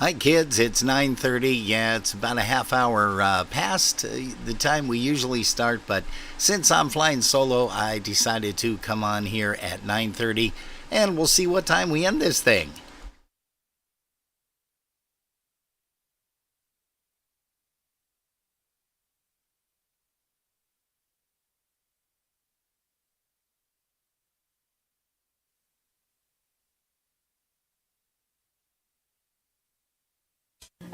Hi kids, it's 9:30. Yeah, it's about a half hour past the time we usually start, but since I'm flying solo, I decided to come on here at 9:30 and we'll see what time we end this thing.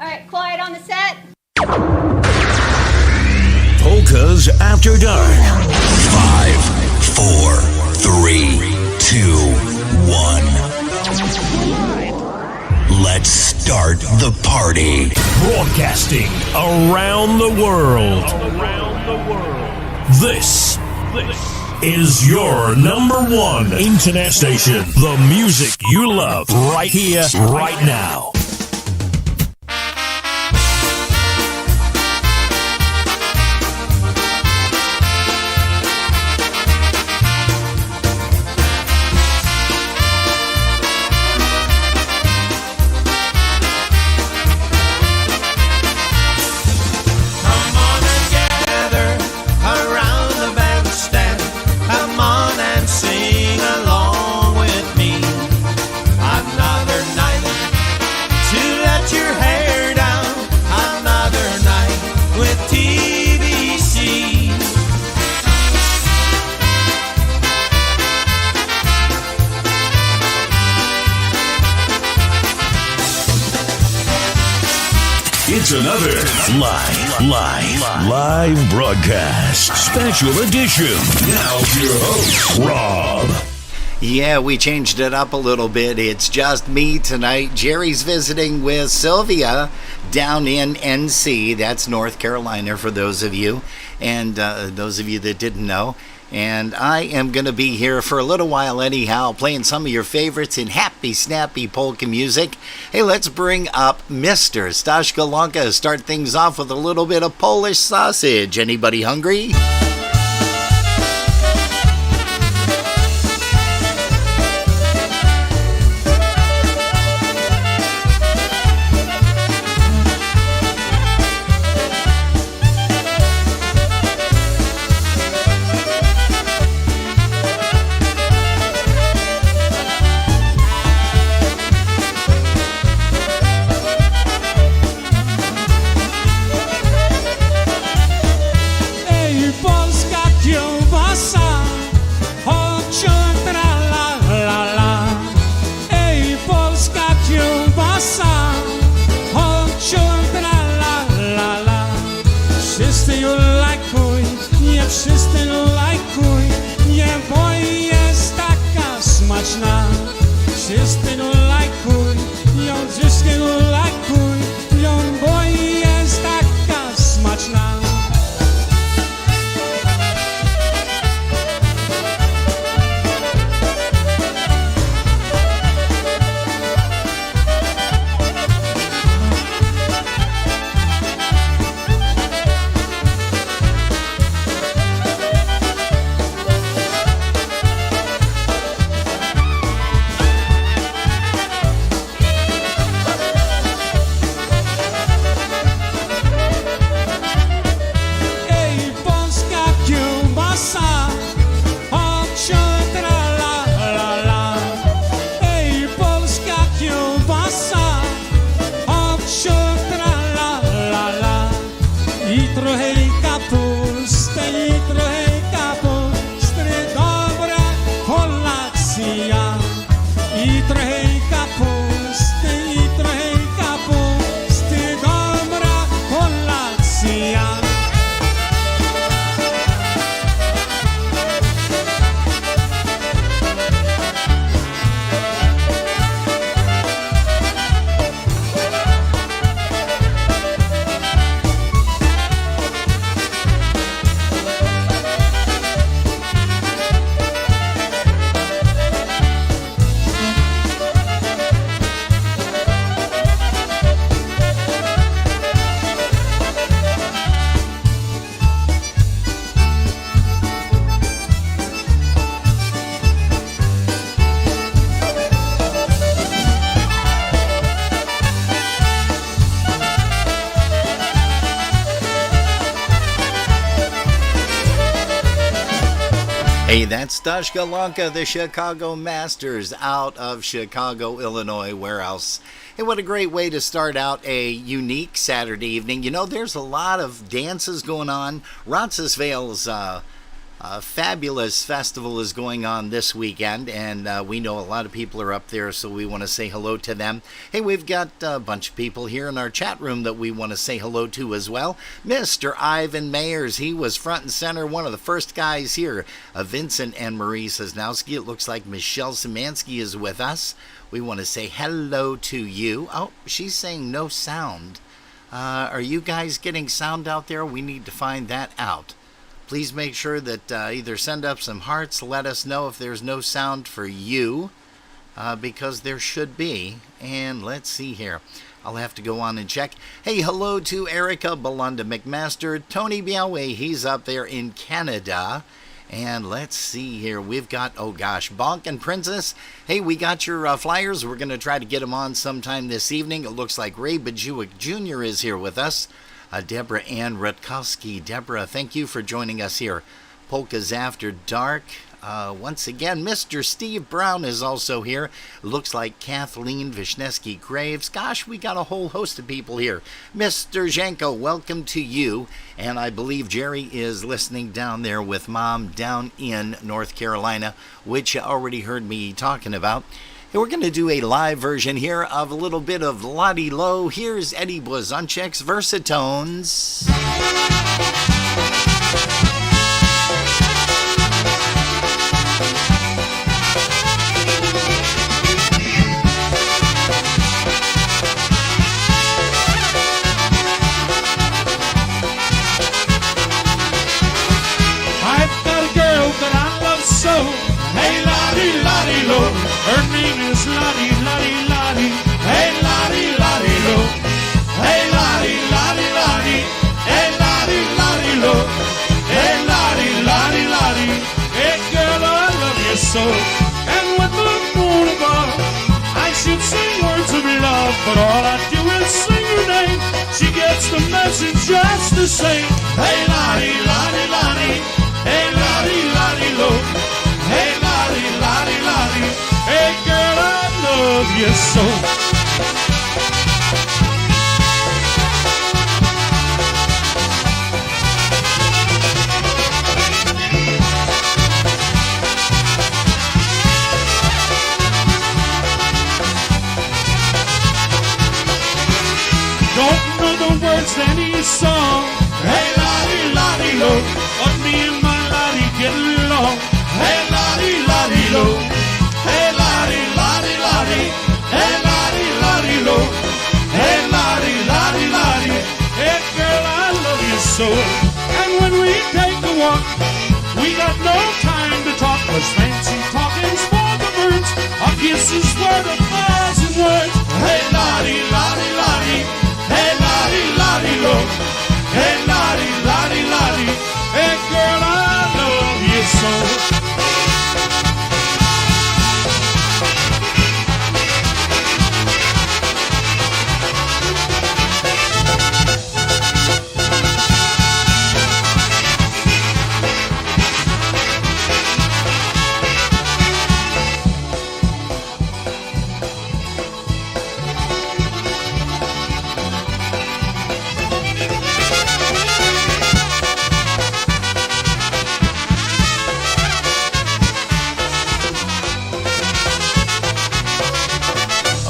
All right, quiet on the set. Polkas After Dark. 5, 4, 3, 2, 1. Let's start the party. Broadcasting around the world. This is your number one internet station. The music you love right here, right now. It's another live broadcast. Special edition. Now your host, Rob. Yeah, we changed it up a little bit. It's just me tonight. Jerry's visiting with Sylvia down in NC. That's North Carolina for those of you. And those of you that didn't know. And I am going to be here for a little while anyhow, playing some of your favorites in happy, snappy polka music. Hey, let's bring up Mr. Staszka Lanka. Start things off with a little bit of Polish sausage. Anybody hungry? Wszyscy lajkuj, nie boi, jest taka smaczna. Wszyscy lajkuj, ją wszystkie lajkuj, ją boi, jest taka smaczna. Hey, that's Dashka Lanka, the Chicago Masters out of Chicago, Illinois. Where else? Hey, what a great way to start out a unique Saturday evening. You know, there's a lot of dances going on. Roncesvalles fabulous festival is going on this weekend, and we know a lot of people are up there, so we want to say hello to them. Hey, we've got a bunch of people here in our chat room that we want to say hello to as well. Mr. Ivan Mayers, he was front and center, one of the first guys here. Vincent and Marie Sosnowski. It looks like Michelle Szymanski is with us. We want to say hello to you. Oh, she's saying no sound. Are you guys getting sound out there? We need to find that out. Please make sure that either send up some hearts, let us know if there's no sound for you, because there should be. And let's see here. I'll have to go on and check. Hey, hello to Erica Belinda McMaster. Tony Biawe, he's up there in Canada. And let's see here. We've got, oh gosh, Bonk and Princess. Hey, we got your flyers. We're going to try to get them on sometime this evening. It looks like Ray Bajuik Jr. is here with us. Deborah Ann Rutkowski. Deborah, thank you for joining us here. Polkas After Dark. Once again, Mr. Steve Brown is also here. Looks like Kathleen Vishneski Graves. Gosh, we got a whole host of people here. Mr. Janko, welcome to you. And I believe Jerry is listening down there with Mom down in North Carolina, which you already heard me talking about. We're going to do a live version here of a little bit of Lottie Low. Here's Eddie Blazonczyk's Versatones. I've got a girl that I love so. Hey, Lottie, Lottie Low. Her name is Lottie, Lottie, Lottie. Hey, Lottie, Lottie Low. Hey, Lottie, Lottie, Lottie. Hey, Lottie, Lottie Low. Hey, Lottie, Lottie, Lottie. Hey, girl, I love you so. And with the moon above, I should sing words of love, but all I do is sing her name. She gets the message just the same. Hey, Lottie, Lottie, Lottie. Hey, Lottie, Lottie Low. Hey, Lottie, Lottie, Lottie. Hey, girl, I love you so. Don't know the words to any song. Hey, Lottie, Lottie Low. But me and my Lottie get along. Hey, Lottie, Lottie Low. Hey, Lottie, Lottie, Lottie. Hey, Lottie, Lottie Low. Hey, Lottie, Lottie, Lottie. Hey, girl, I love you so. And when we take a walk, we got no time to talk, 'cause fancy talking's for the birds. A kiss is worth 1,000 words. Hey, Lottie, Lottie, Lottie. Hey, Lottie, Lottie Low. Hey, Lottie, Lottie, Lottie. Hey, girl, I love you so.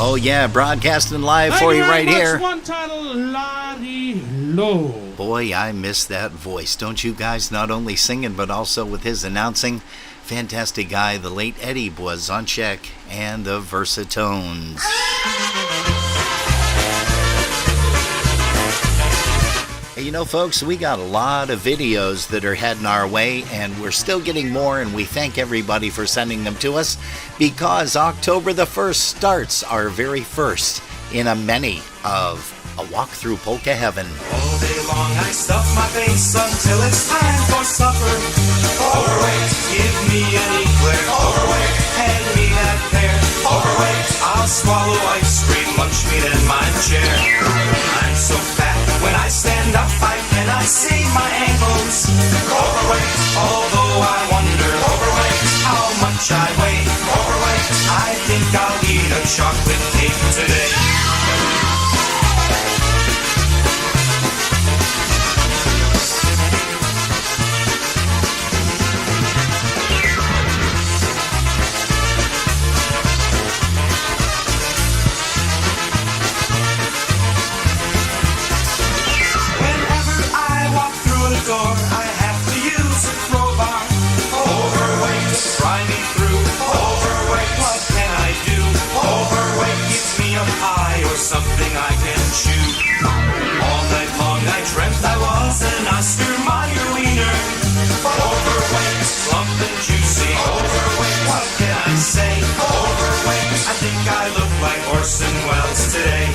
Oh yeah, broadcasting live for you right here. One title, Lottie Low. Boy, I miss that voice. Don't you guys? Not only singing, but also with his announcing. Fantastic guy, the late Eddie Blazonczyk and the Versatones. Hey, you know, folks, we got a lot of videos that are heading our way, and we're still getting more, and we thank everybody for sending them to us, because October the 1st starts our very first in a many of a walk through polka heaven. All day long I stuff my face until it's time for supper. Overweight, give me an eclair. Overweight, hand me that pear. Overweight, I'll swallow ice cream, lunch meat in my chair. I'm so fat when I stand up I cannot see my ankles. Overweight, although I wonder. Overweight, think I'll eat a chocolate cake today. Whenever I walk through a door, I have to use a crowbar. Overweight, pry me through. Overweight, what can I do? Overweight, gives me a pie or something I can chew. All night long I dreamt I was an Oscar Mayer wiener. Overweight, plump and juicy. Overweight, what can I say? Overweight, I think I look like Orson Welles today.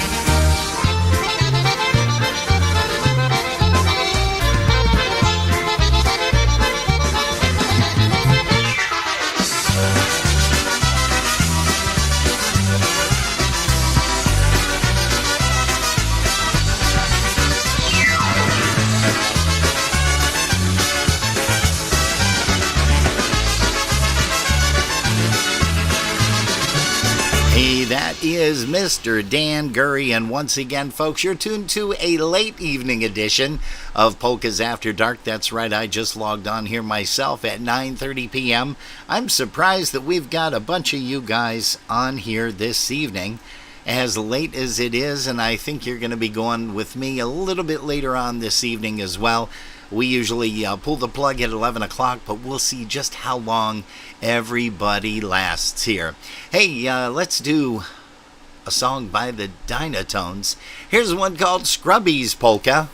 Hey, that is Mr. Dan Gurry, and once again, folks, you're tuned to a late evening edition of Polkas After Dark. That's right, I just logged on here myself at 9:30 p.m. I'm surprised that we've got a bunch of you guys on here this evening, as late as it is, and I think you're going to be going with me a little bit later on this evening as well. We usually pull the plug at 11 o'clock, but we'll see just how long everybody lasts here. Hey, let's do a song by the Dynatones. Here's one called Scrubbies Polka.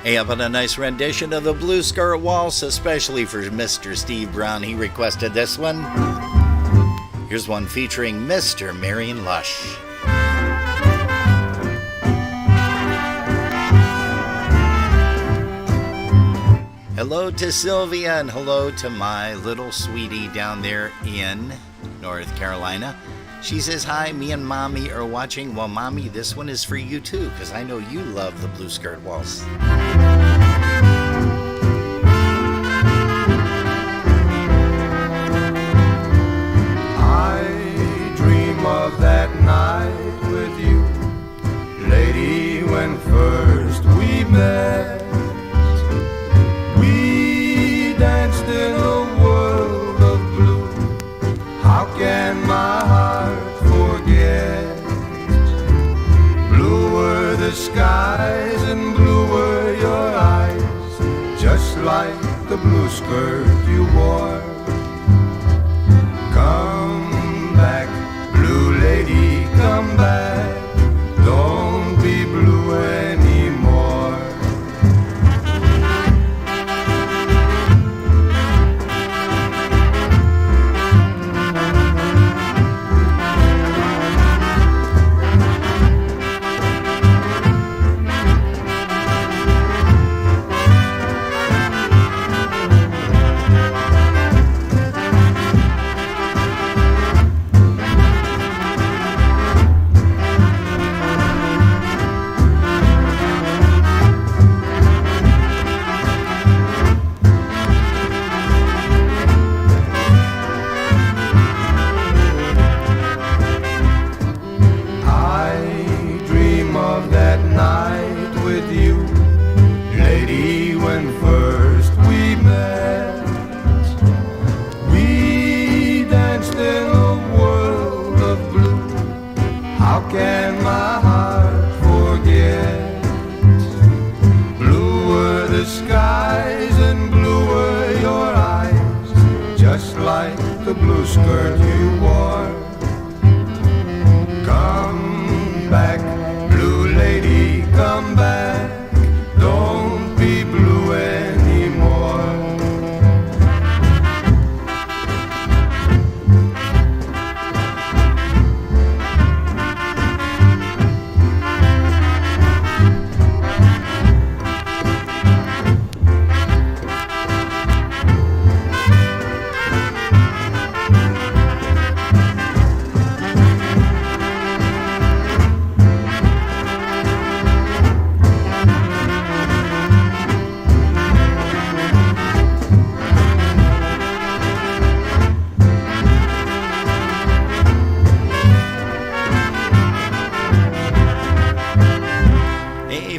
Hey, how about a nice rendition of the Blue Skirt Waltz, especially for Mr. Steve Brown. He requested this one. Here's one featuring Mr. Marion Lush. Hello to Sylvia and hello to my little sweetie down there in North Carolina. She says, hi, me and Mommy are watching. Well, Mommy, this one is for you too, because I know you love the Blue Skirt Waltz. I dream of that night with you, lady, when first we met. We danced in a world of blue. How can my heart forget? Blue were the skies and blue were your eyes, just like the blue skirt you wore. Come back, blue lady, come back. Don't be blue anymore. The blue skirt you wore. Come back, blue lady, come back. Don't be blue anymore.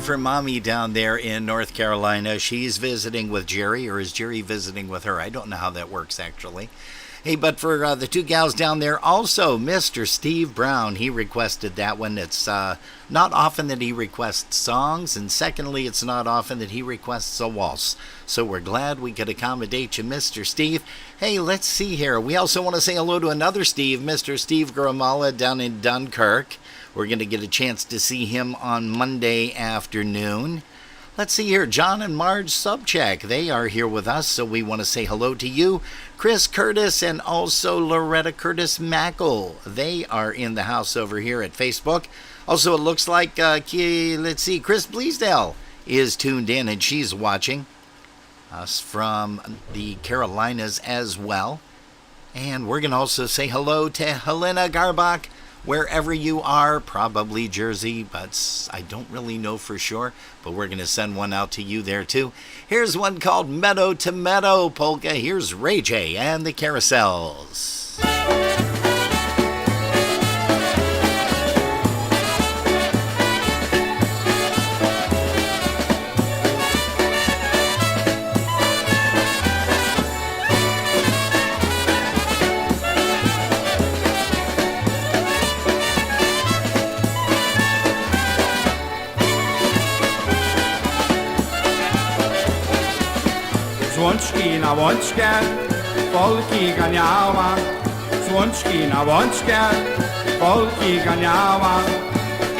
For Mommy down there in North Carolina. She's visiting with Jerry, or is Jerry visiting with her? I don't know how that works, actually. Hey, but for the two gals down there, also Mr. Steve Brown, he requested that one. It's not often that he requests songs, and secondly, it's not often that he requests a waltz. So we're glad we could accommodate you, Mr. Steve. Hey, let's see here. We also want to say hello to another Steve, Mr. Steve Gramala down in Dunkirk. We're going to get a chance to see him on Monday afternoon. Let's see here, John and Marge Subcheck. They are here with us, so we want to say hello to you. Chris Curtis and also Loretta Curtis Mackle. They are in the house over here at Facebook. Also, it looks like, let's see, Chris Bleasdale is tuned in and she's watching us from the Carolinas as well. And we're going to also say hello to Helena Garbach, wherever you are, probably Jersey, but I don't really know for sure, but we're going to send one out to you there too. Here's one called Meadow to Meadow Polka. Here's Ray J and the Carousels. Słonczki na łączkę, Polki ganiała. Słonczki na łączkę, Polki ganiała.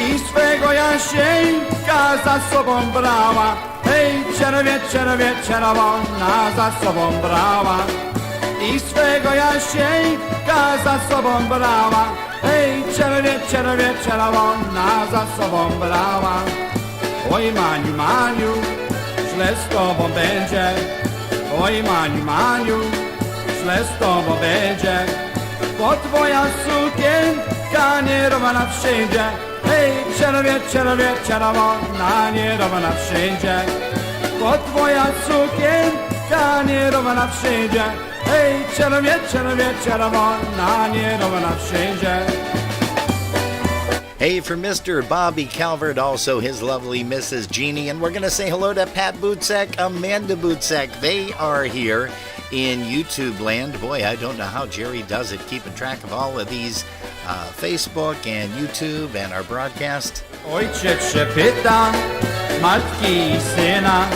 I swego Jasieńka za sobą brała. Hej, hej, czerwie, czerwie, czerwona za sobą brała i swego Jasieńka za sobą brała. Hej, czerwie, czerwie, czerwona za sobą brała. Oj, Maniu, Maniu, źle z tobą będzie. Oj, Maniu, Maniu, źle z tobą będzie. Bo twoja sukienka nierówna wszędzie. Hej, czerwie, czerwie, czerwona, nierówna wszędzie. Bo twoja sukienka nierówna wszędzie. Hej, czerwie, czerwie, czerwona, nierówna wszędzie. Hey, for Mr. Bobby Calvert, also his lovely Mrs. Jeannie, and we're going to say hello to Pat Butzek, Amanda Butzek. They are here in YouTube land. Boy, I don't know how Jerry does it, keeping track of all of these Facebook and YouTube and our broadcast. Ojciec się pyta matki i syna.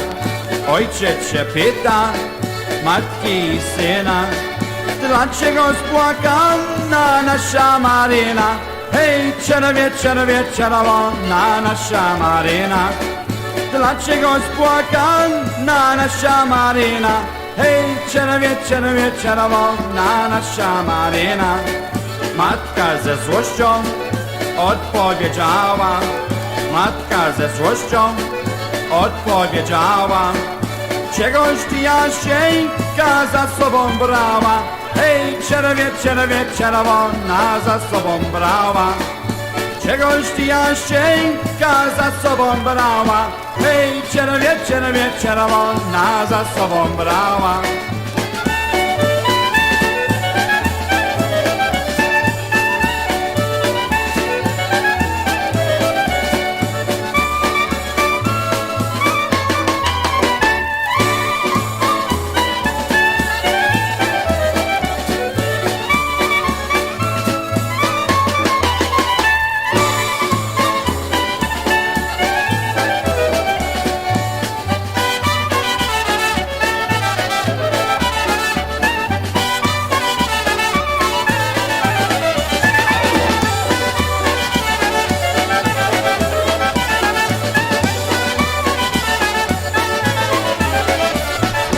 Ojciec się pyta matki i syna. Dlaczego spłakana nasza Maryna? Hej, czerwie, czerwie, czerwona nasza Maryna. Dlaczego spłakana nasza Maryna? Hej, czerwie, czerwie, czerwona nasza Maryna. Matka ze złością odpowiedziała. Matka ze złością odpowiedziała. Czegoś ty Jasieńka za sobą brała. Hej, czerwie, czerwie, czerwona za sobą brała. Czegoś ty Jasieńka za sobą brała. Hej, czerwie, czerwie, czerwona za sobą brała.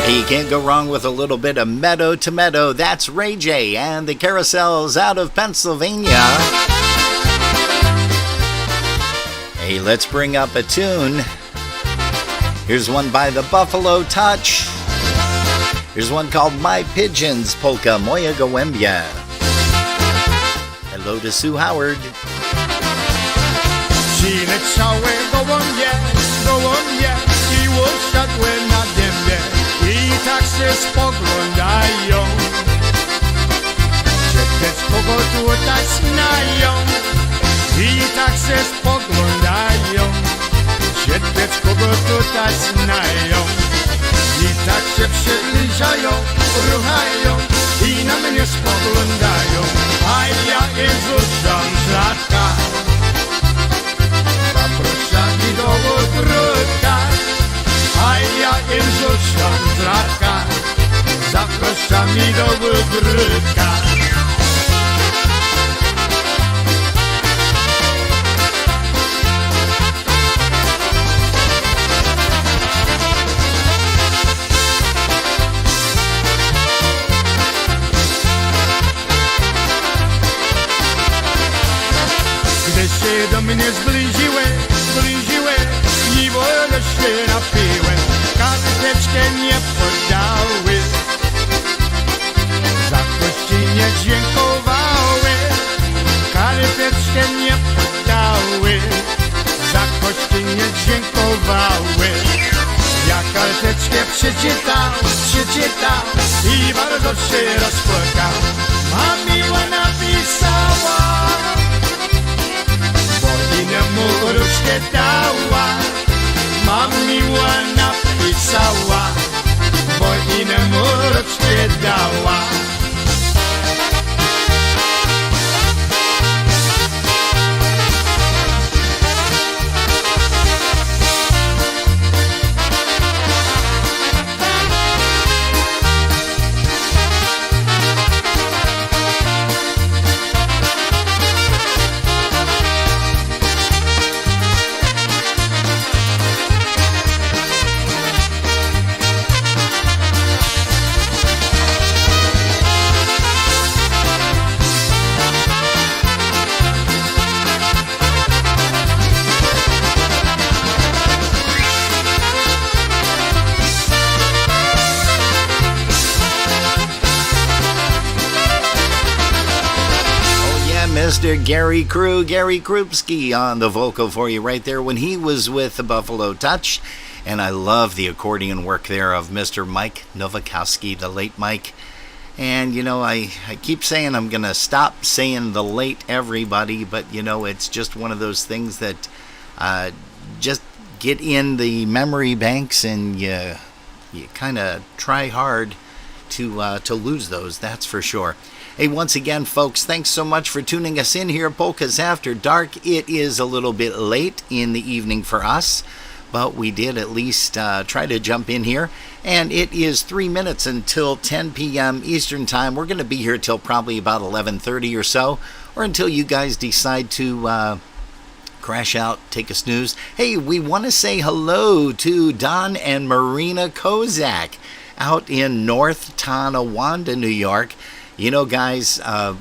You can't go wrong with a little bit of Meadow to Meadow. That's Ray J and the Carousels out of Pennsylvania. Hey, let's bring up a tune. Here's one by the Buffalo Touch. Here's one called My Pigeons, Polka Moja Gołębia. Hello to Sue Howard. Przyleciały gołąbie, gołąbie i usiadły na dębie i tak się spoglądają. Czy też kogo tutaj znają? I tak się spoglądają. Czy też kogo tutaj znają? I tak się przybliżają, ruchają i na mnie spoglądają. A ja im rzucam z latka. Zapraszam do ogródka, a ja im rzucam z latka. Zapraszam do ogródka. Gdy się do mnie zbliżyły i wolę się napiły, karteczkę nie podały, za kości nie dziękowały, karteczkę nie podały, za kości nie dziękowały. Ja karteczkę przeczytał i bardzo się rozpłakał. A miła napisała, mu różkę dała, mam miła napisała, bo innemu różkę dała. Mr. Gary Krupski on the vocal for you right there when he was with the Buffalo Touch. And I love the accordion work there of Mr. Mike Nowakowski, the late Mike. And, I keep saying I'm going to stop saying the late everybody, but, it's just one of those things that just get in the memory banks, and you kind of try hard to lose those, that's for sure. Hey, once again, folks, thanks so much for tuning us in here at Polkas After Dark. It is a little bit late in the evening for us, but we did at least try to jump in here. And it is 3 minutes until 10 p.m. Eastern Time. We're going to be here till probably about 11:30 or so, or until you guys decide to crash out, take a snooze. Hey, we want to say hello to Don and Marina Kozak out in North Tonawanda, New York. Guys, I'm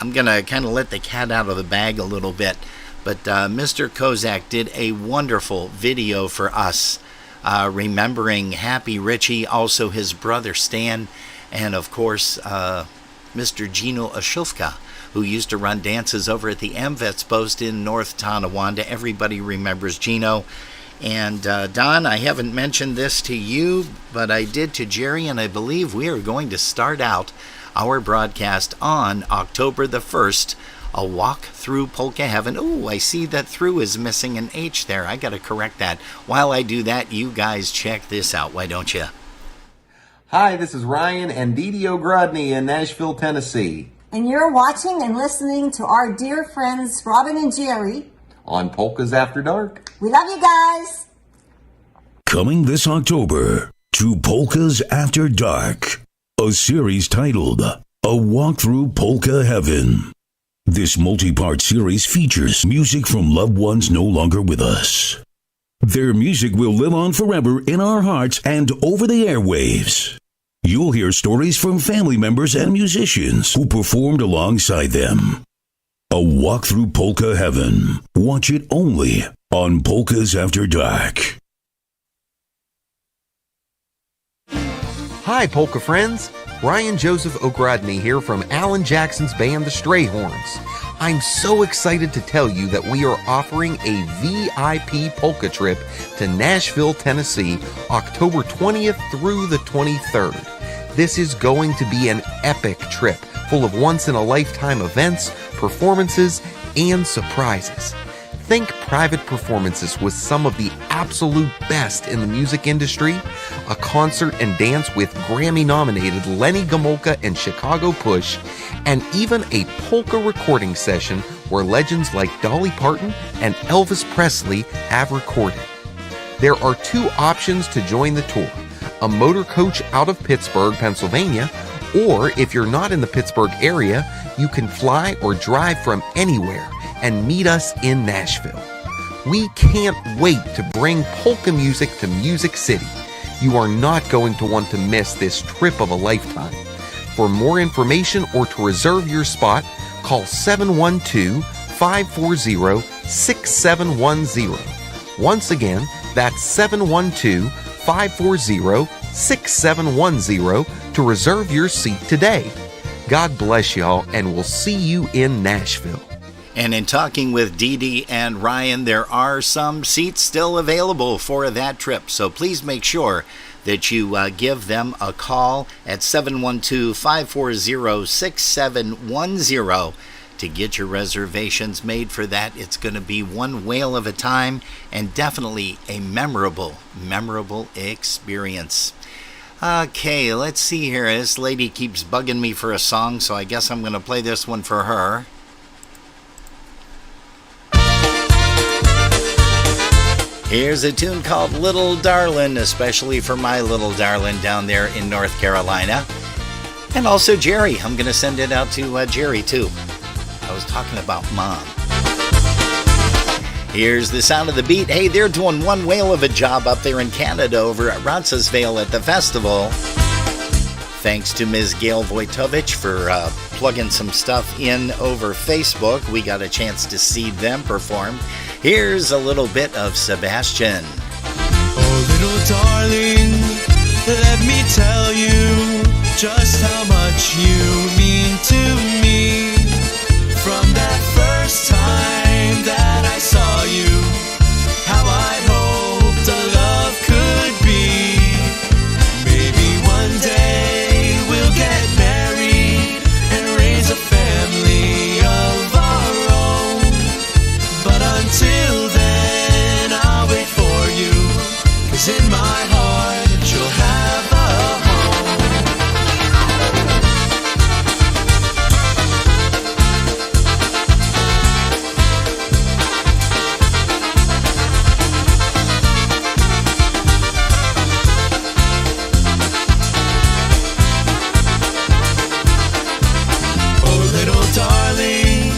going to kind of let the cat out of the bag a little bit, but Mr. Kozak did a wonderful video for us, remembering Happy Richie, also his brother Stan, and of course, Mr. Gino Ashufka, who used to run dances over at the AmVets Post in North Tonawanda. Everybody remembers Gino. And Don, I haven't mentioned this to you, but I did to Jerry, and I believe we are going to start out our broadcast on October the 1st, a walk through Polka Heaven. Oh, I see that through is missing an H there. I got to correct that. While I do that, you guys check this out. Why don't you? Hi, this is Ryan and Didi O'Grodny in Nashville, Tennessee. And you're watching and listening to our dear friends Robin and Jerry on Polkas After Dark. We love you guys. Coming this October to Polkas After Dark, a series titled A Walk Through Polka Heaven. This multi-part series features music from loved ones no longer with us. Their music will live on forever in our hearts and over the airwaves. You'll hear stories from family members and musicians who performed alongside them. A Walk Through Polka Heaven. Watch it only on Polkas After Dark. Hi, Polka friends. Ryan Joseph O'Grodny here from Alan Jackson's band, the Strayhorns. I'm so excited to tell you that we are offering a VIP polka trip to Nashville, Tennessee, October 20th through the 23rd. This is going to be an epic trip full of once-in-a-lifetime events, performances, and surprises. Think private performances with some of the absolute best in the music industry, a concert and dance with Grammy-nominated Lenny Gomulka and Chicago Push, and even a polka recording session where legends like Dolly Parton and Elvis Presley have recorded. There are two options to join the tour: a motor coach out of Pittsburgh, Pennsylvania, or if you're not in the Pittsburgh area, you can fly or drive from anywhere and meet us in Nashville. We can't wait to bring polka music to Music City. You are not going to want to miss this trip of a lifetime. For more information or to reserve your spot, call 712-540-6710. Once again, that's 712-540-6710 to reserve your seat today. God bless y'all, and we'll see you in Nashville. And in talking with Dee Dee and Ryan, there are some seats still available for that trip. So please make sure that you give them a call at 712-540-6710 to get your reservations made for that. It's going to be one whale of a time and definitely a memorable experience. Okay, let's see here. This lady keeps bugging me for a song, so I guess I'm going to play this one for her. Here's a tune called Little Darlin', especially for my little darling down there in North Carolina. And also Jerry. I'm going to send it out to Jerry, too. I was talking about Mom. Here's the sound of the beat. Hey, they're doing one whale of a job up there in Canada over at Roncesvalles at the festival. Thanks to Ms. Gail Wojtowicz for plugging some stuff in over Facebook. We got a chance to see them perform. Here's a little bit of Sebastian. Oh, little darling, let me tell you just how much you mean to me. From first time that I saw you, how I hoped a love could be. Maybe one day we'll get married and raise a family of our own. But until then, I'll wait for you, 'cause in my heart you'll have a home. Oh, little darling,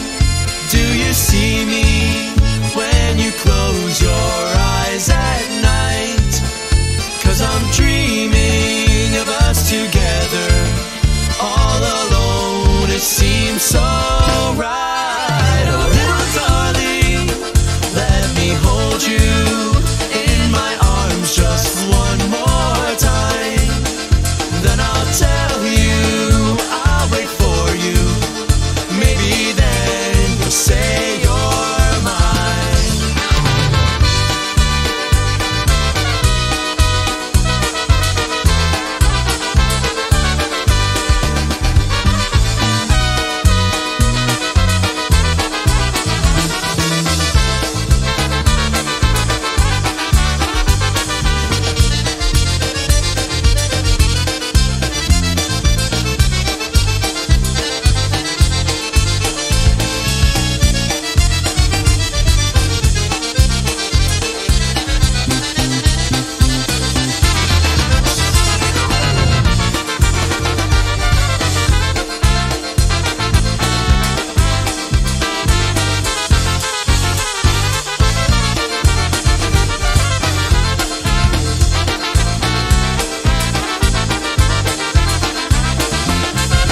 do you see me when you close your eyes at night? 'Cause I'm dreaming of us together, all alone it seems so right. Oh, little darling, let me hold you in my arms just one more time. Then I'll tell you I'll wait for you. Maybe then you'll say you're mine.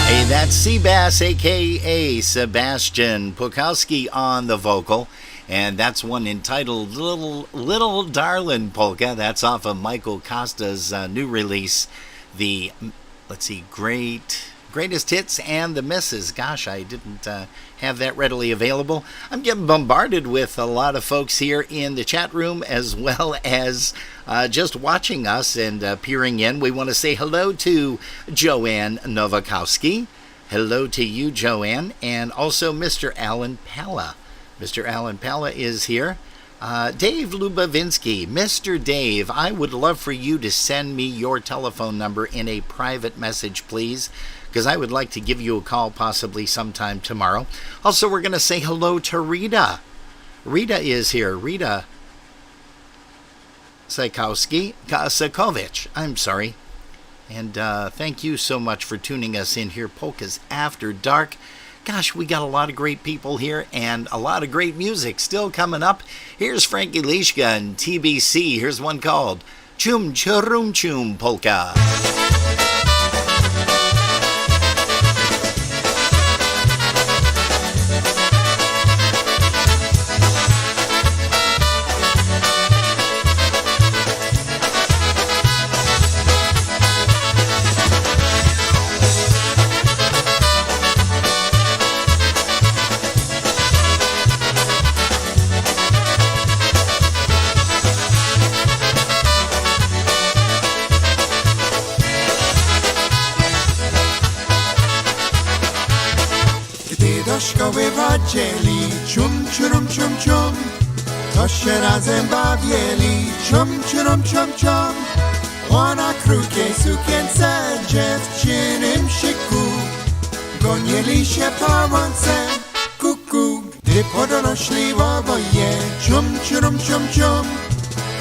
Hey, that's Seabass, aka Sebastian Pukowski on the vocal, and that's one entitled Little Darlin' Polka. That's off of Michael Costa's new release, the, let's see, Greatest Hits and the Misses. Gosh, I didn't have that readily available. I'm getting bombarded with a lot of folks here in the chat room, as well as just watching us and peering in. We want to say hello to Joanne Nowakowski. Hello to you, Joanne, and also Mr. Alan Palla. Mr. Alan Palla is here. Dave Lubovinsky, Mr. Dave, I would love for you to send me your telephone number in a private message, please, because I would like to give you a call possibly sometime tomorrow. Also, we're going to say hello to Rita. Rita is here. Rita Sakovich, I'm sorry. And thank you so much for tuning us in here, Polkas After Dark. Gosh, we got a lot of great people here and a lot of great music still coming up. Here's Frankie Lishka and TBC. Here's one called Chum Churum Chum Polka. do szkoły chodzili, cium, ciurum, cium, cium, to się razem bawili, cium, ciurum, cium, cium. Ona krótkiej sukience, dziewczynym szyku, gonili się po łące, kuku. Gdy podrośli oboje, cium, ciurum, cium, cium,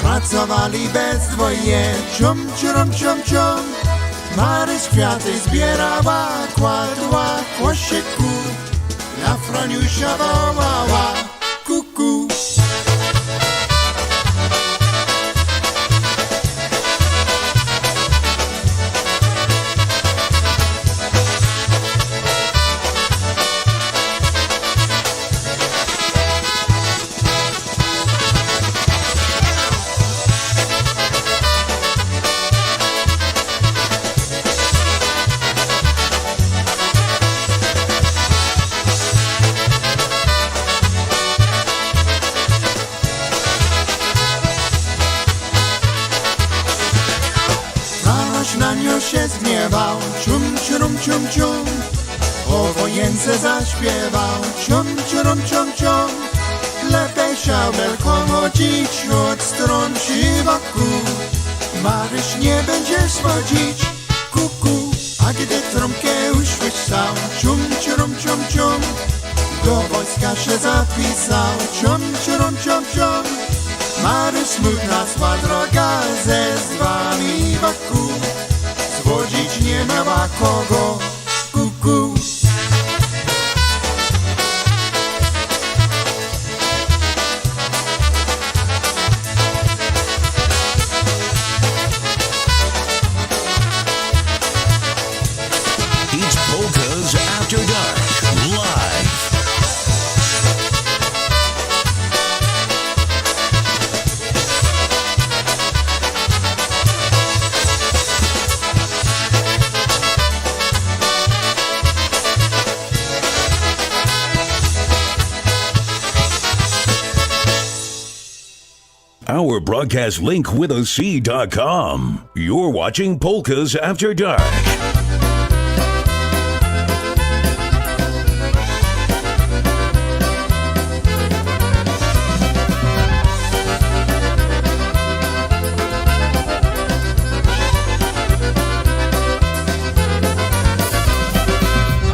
pracowali bez dwoje, cium, ciurum, cium, cium. Maryś kwiaty zbierała, kładła w koszyku, na Franiusia wołała, kuku. anioł się zgniewał, cium, ciurum, cium, cium. O wojence zaśpiewał, cium, ciurum, cium, cium. Lepiej siałbelką chodzić od stron siwaku. Maryś, nie będziesz wodzić, kuku. A gdy trąbkę usłyszał, cium, ciurum, cium, cium. Do wojska się zapisał, cium, ciurum, cium, cium. Maryś, smutna sła droga ze zwami waku. Zwodzić nie miała kogo, kuku. It's Polkas After Dark live. Our broadcast link with a C.com. You're watching Polkas After Dark.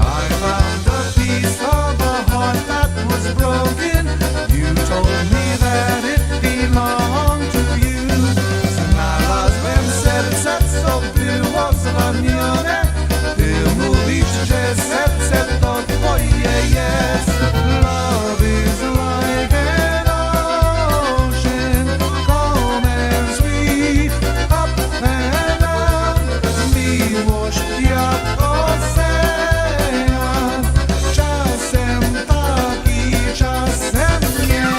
I found a piece of a heart that was broken. You told me that it belonged to you. Znalazłem serce, co było zranione. Ty mówisz, że serce to twoje jest. Love is like an ocean, calm and sweet, up and down. Miłość jak ocean, czasem taki, czasem nie.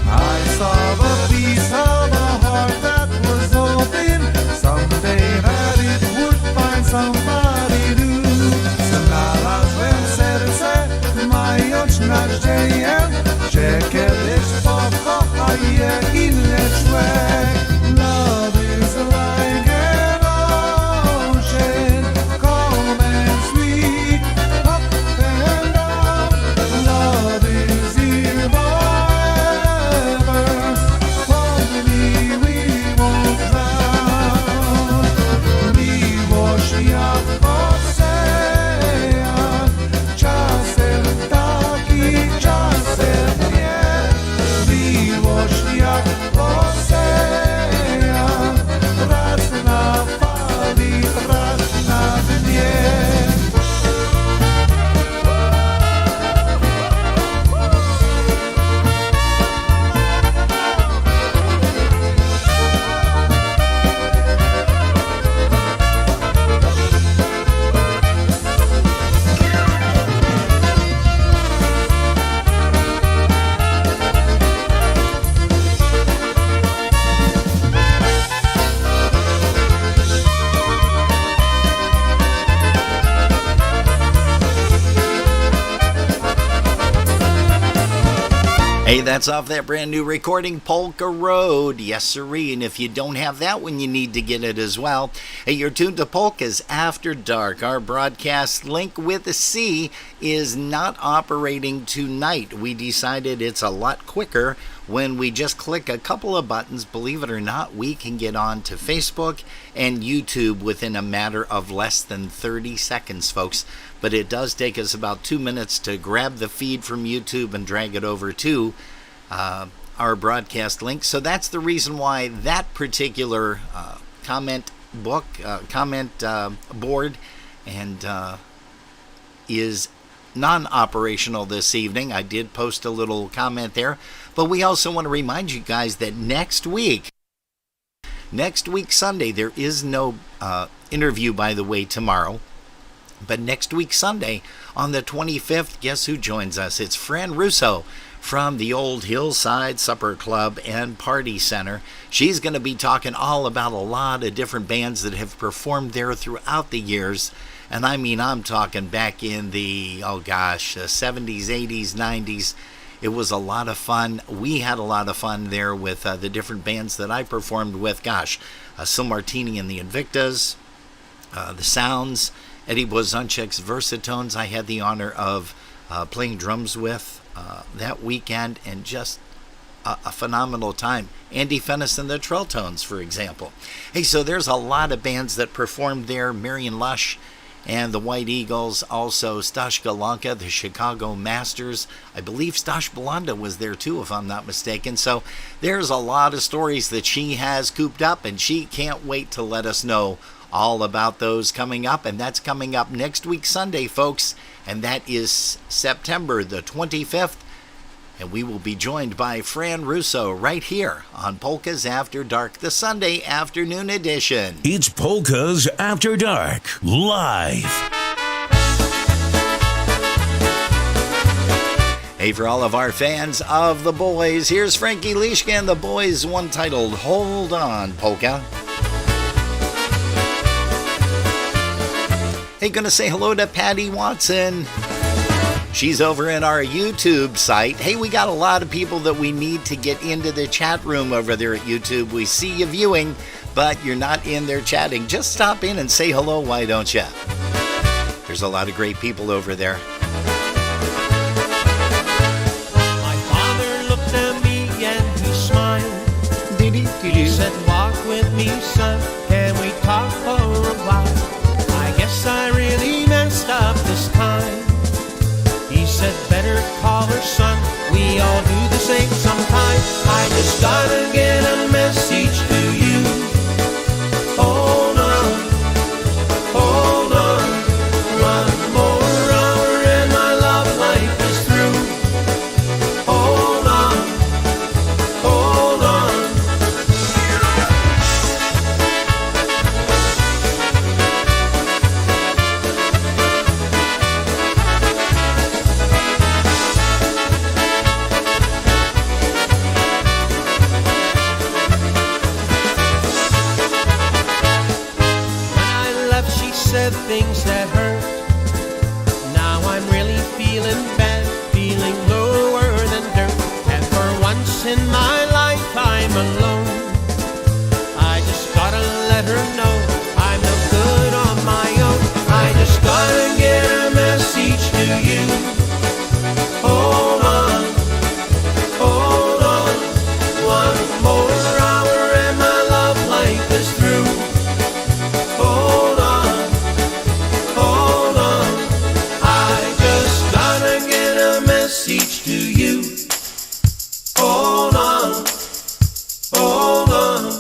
I saw the piece of a heart that was open. Someday that it would find somebody new. Znalazłem serce, mając nadzieję, że kiedyś pokocha je inny człowiek. Love is like an ocean, calm and sweet, up and down. Love is here forever. Only we won't drown. Miłość jak ocean, czasem taki, czasem nie. Miłość jak ocean, raz na fali, raz na dnie. Hey, that's off that brand new recording, Polka Road. Yes, sirree. And if you don't have that one, you need to get it as well. Hey, you're tuned to Polkas After Dark. Our broadcast link with a C is not operating tonight. We decided it's a lot quicker when we just click a couple of buttons. Believe it or not, we can get on to Facebook and YouTube within a matter of less than 30 seconds, folks. But it does take us about 2 minutes to grab the feed from YouTube and drag it over to our broadcast link. So that's the reason why that particular comment board and is non-operational this evening. I did post a little comment there, but we also want to remind you guys that next week Sunday, there is no interview, by the way, tomorrow. But next week Sunday, on the 25th, guess who joins us? It's Fran Russo from the old Hillside Supper Club and Party Center. She's going to be talking all about a lot of different bands that have performed there throughout the years. And I mean, I'm talking back in the, 70s, 80s, 90s. It was a lot of fun. We had a lot of fun there with the different bands that I performed with. Sil Martini and the Invictas, the Sounds, Eddie Blazonczyk's Versatones. I had the honor of playing drums with that weekend, and just a phenomenal time. Andy Fennis and the Trelltones, for example. Hey, so there's a lot of bands that performed there. Marion Lush and the White Eagles, also Stash Galanka, the Chicago Masters. I believe Stash Belanda was there too, if I'm not mistaken. So there's a lot of stories that she has cooped up, and she can't wait to let us know all about those coming up. And that's coming up next week, Sunday, folks. And that is September the 25th. And we will be joined by Fran Russo right here on Polkas After Dark, the Sunday afternoon edition. It's Polkas After Dark, live. Hey, for all of our fans of the Boys, here's Frankie Lischka and the Boys, one titled Hold On, Polka. Hey, gonna say hello to Patty Watson. She's over in our YouTube site. Hey, we got a lot of people that we need to get into the chat room over there at YouTube. We see you viewing, but you're not in there chatting. Just stop in and say hello, why don't you? There's a lot of great people over there. My father looked at me and he smiled. He said, walk with me, son, can we talk for a while? I guess I really messed up this time. He said, better call her, son, we all do the same sometime. I just gotta get a message to you. Hold on, hold on. One more hour and my love life is through. Hold on, hold on. Said things that hurt. Now I'm really feeling bad, feeling lower than dirt. And for once in my life I'm alone. I just gotta let her know I'm no good on my own. I just gotta get a message to you. Hold on, hold on. One more hour and my love life is through. Hold on. Message to you. Hold on, hold on.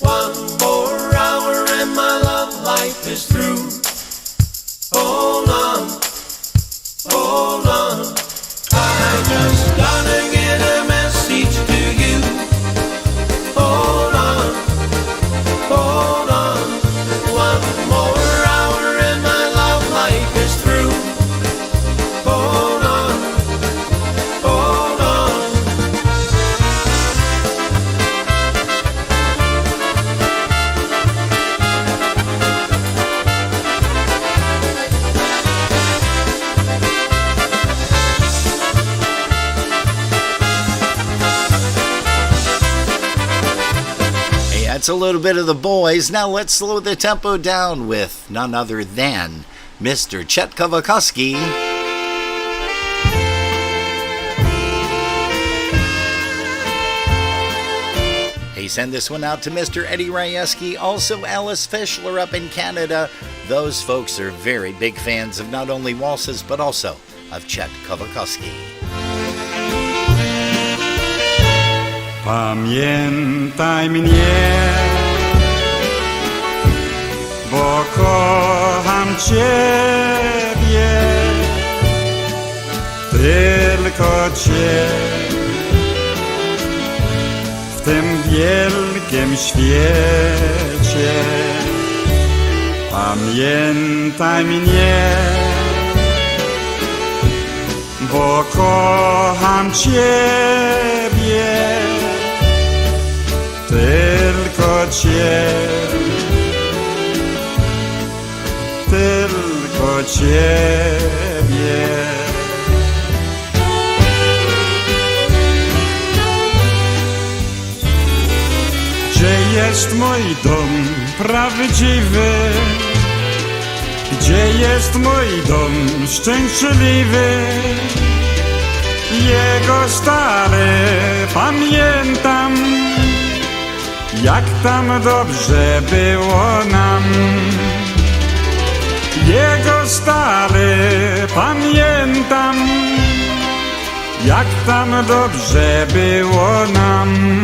One more hour and my love life is through. Hold on, hold on. I just gotta get a message to you. Hold on, hold on. One more hour and my love life is through. Hold on. That's a little bit of the Boys. Now let's slow the tempo down with none other than Mr. Chet Kavakovsky. Hey, send this one out to Mr. Eddie Rajewski, also Alice Fischler up in Canada. Those folks are very big fans of not only waltzes, but also of Chet Kavakovsky. Pamiętaj mnie, bo kocham Ciebie, tylko Cię w tym wielkim świecie. Pamiętaj mnie, bo kocham Ciebie, tylko Ciebie, tylko Ciebie. Gdzie jest mój dom prawdziwy? Gdzie jest mój dom szczęśliwy? Jego stary pamiętam, jak tam dobrze było nam. Jego stary pamiętam, jak tam dobrze było nam.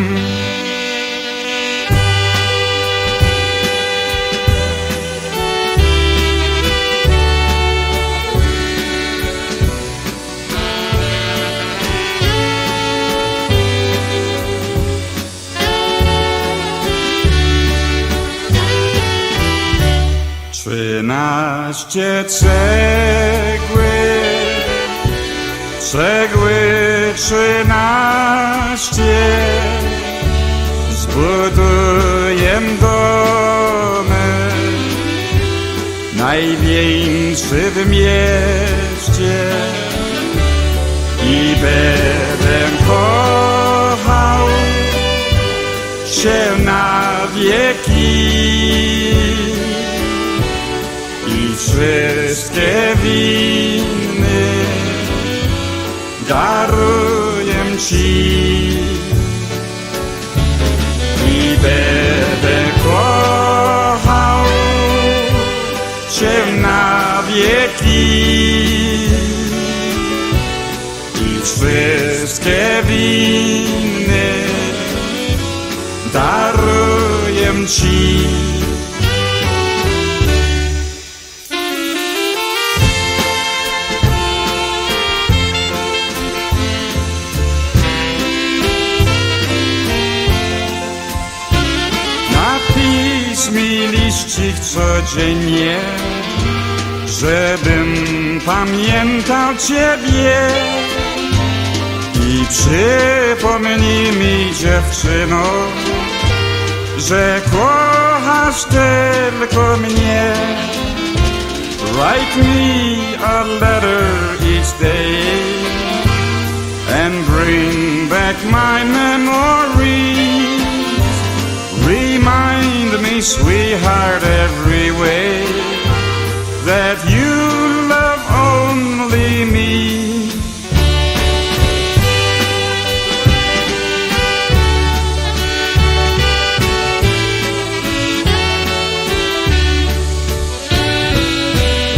Trzynaście cegły 13, zbuduję domek, największy w mieście i będę kochał się na wieki. I wszystkie winy daruję Ci i będę kochał Cię na wieki. I wszystkie winy daruję Ci. Mi liścik codziennie, żebym pamiętał Ciebie. I przypomnij mi, dziewczyno, że kochasz tylko mnie. Write me a letter each day and bring back my memories. Remind me, sweetheart, every way that you love only me.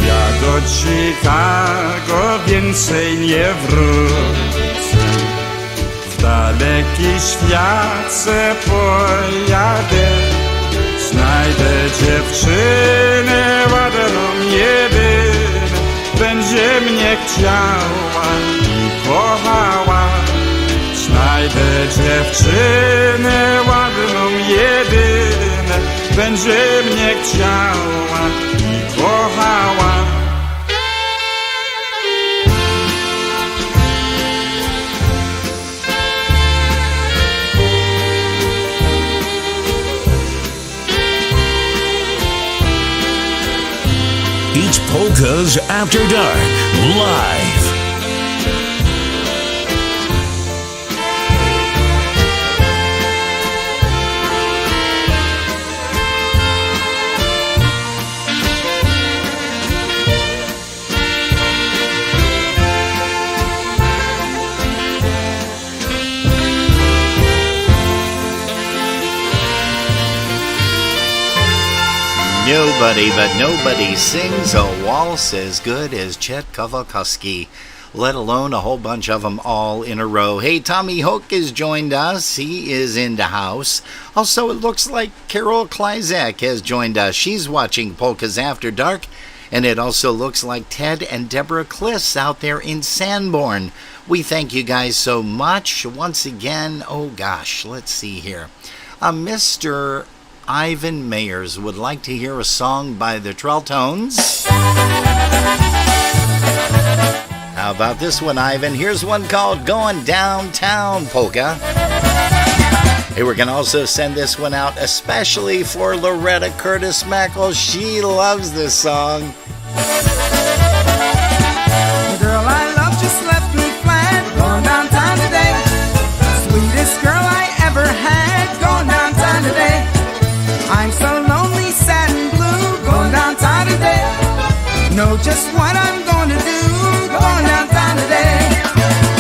Ja do Chicago więcej nie wrócę, w daleki świat se pojadę. Znajdę dziewczynę ładną, jedyną, będzie mnie chciała i kochała. Znajdę dziewczynę ładną, jedyną, będzie mnie chciała i kochała. It's Polkas After Dark, live. Nobody but nobody sings a waltz as good as Chet Kowalski, let alone a whole bunch of them all in a row. Hey, Tommy Hoke has joined us. He is in the house. Also, it looks like Carol Kleizak has joined us. She's watching Polkas After Dark. And it also looks like Ted and Deborah Kliss out there in Sanborn. We thank you guys so much. Once again, oh gosh, let's see here. Mr. Ivan Mayers would like to hear a song by the Trelltones. How about this one, Ivan? Here's one called Going Downtown Polka. Hey, we're going to also send this one out especially for Loretta Curtis Mackle. She loves this song. The girl I love just left me flat, going downtown today. Sweetest girl I ever had, going downtown today. I'm so lonely, sad and blue, going downtown today. Know just what I'm going to do, going downtown today.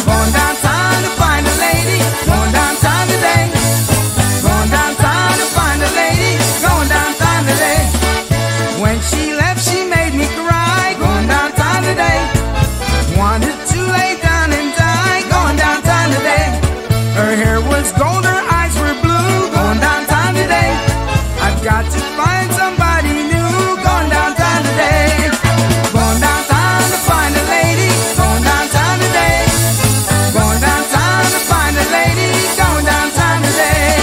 Going downtown to find a lady, going downtown today. Going downtown to find a lady, going downtown today. When she left, she made me cry, going downtown today. Wanted to lay down and die, going downtown today. Her hair was gold, her eyes were blue, going downtown today. I've got to find somebody new, going downtown today. Going downtown to find a lady, going downtown today. Going downtown to find a lady, going downtown today.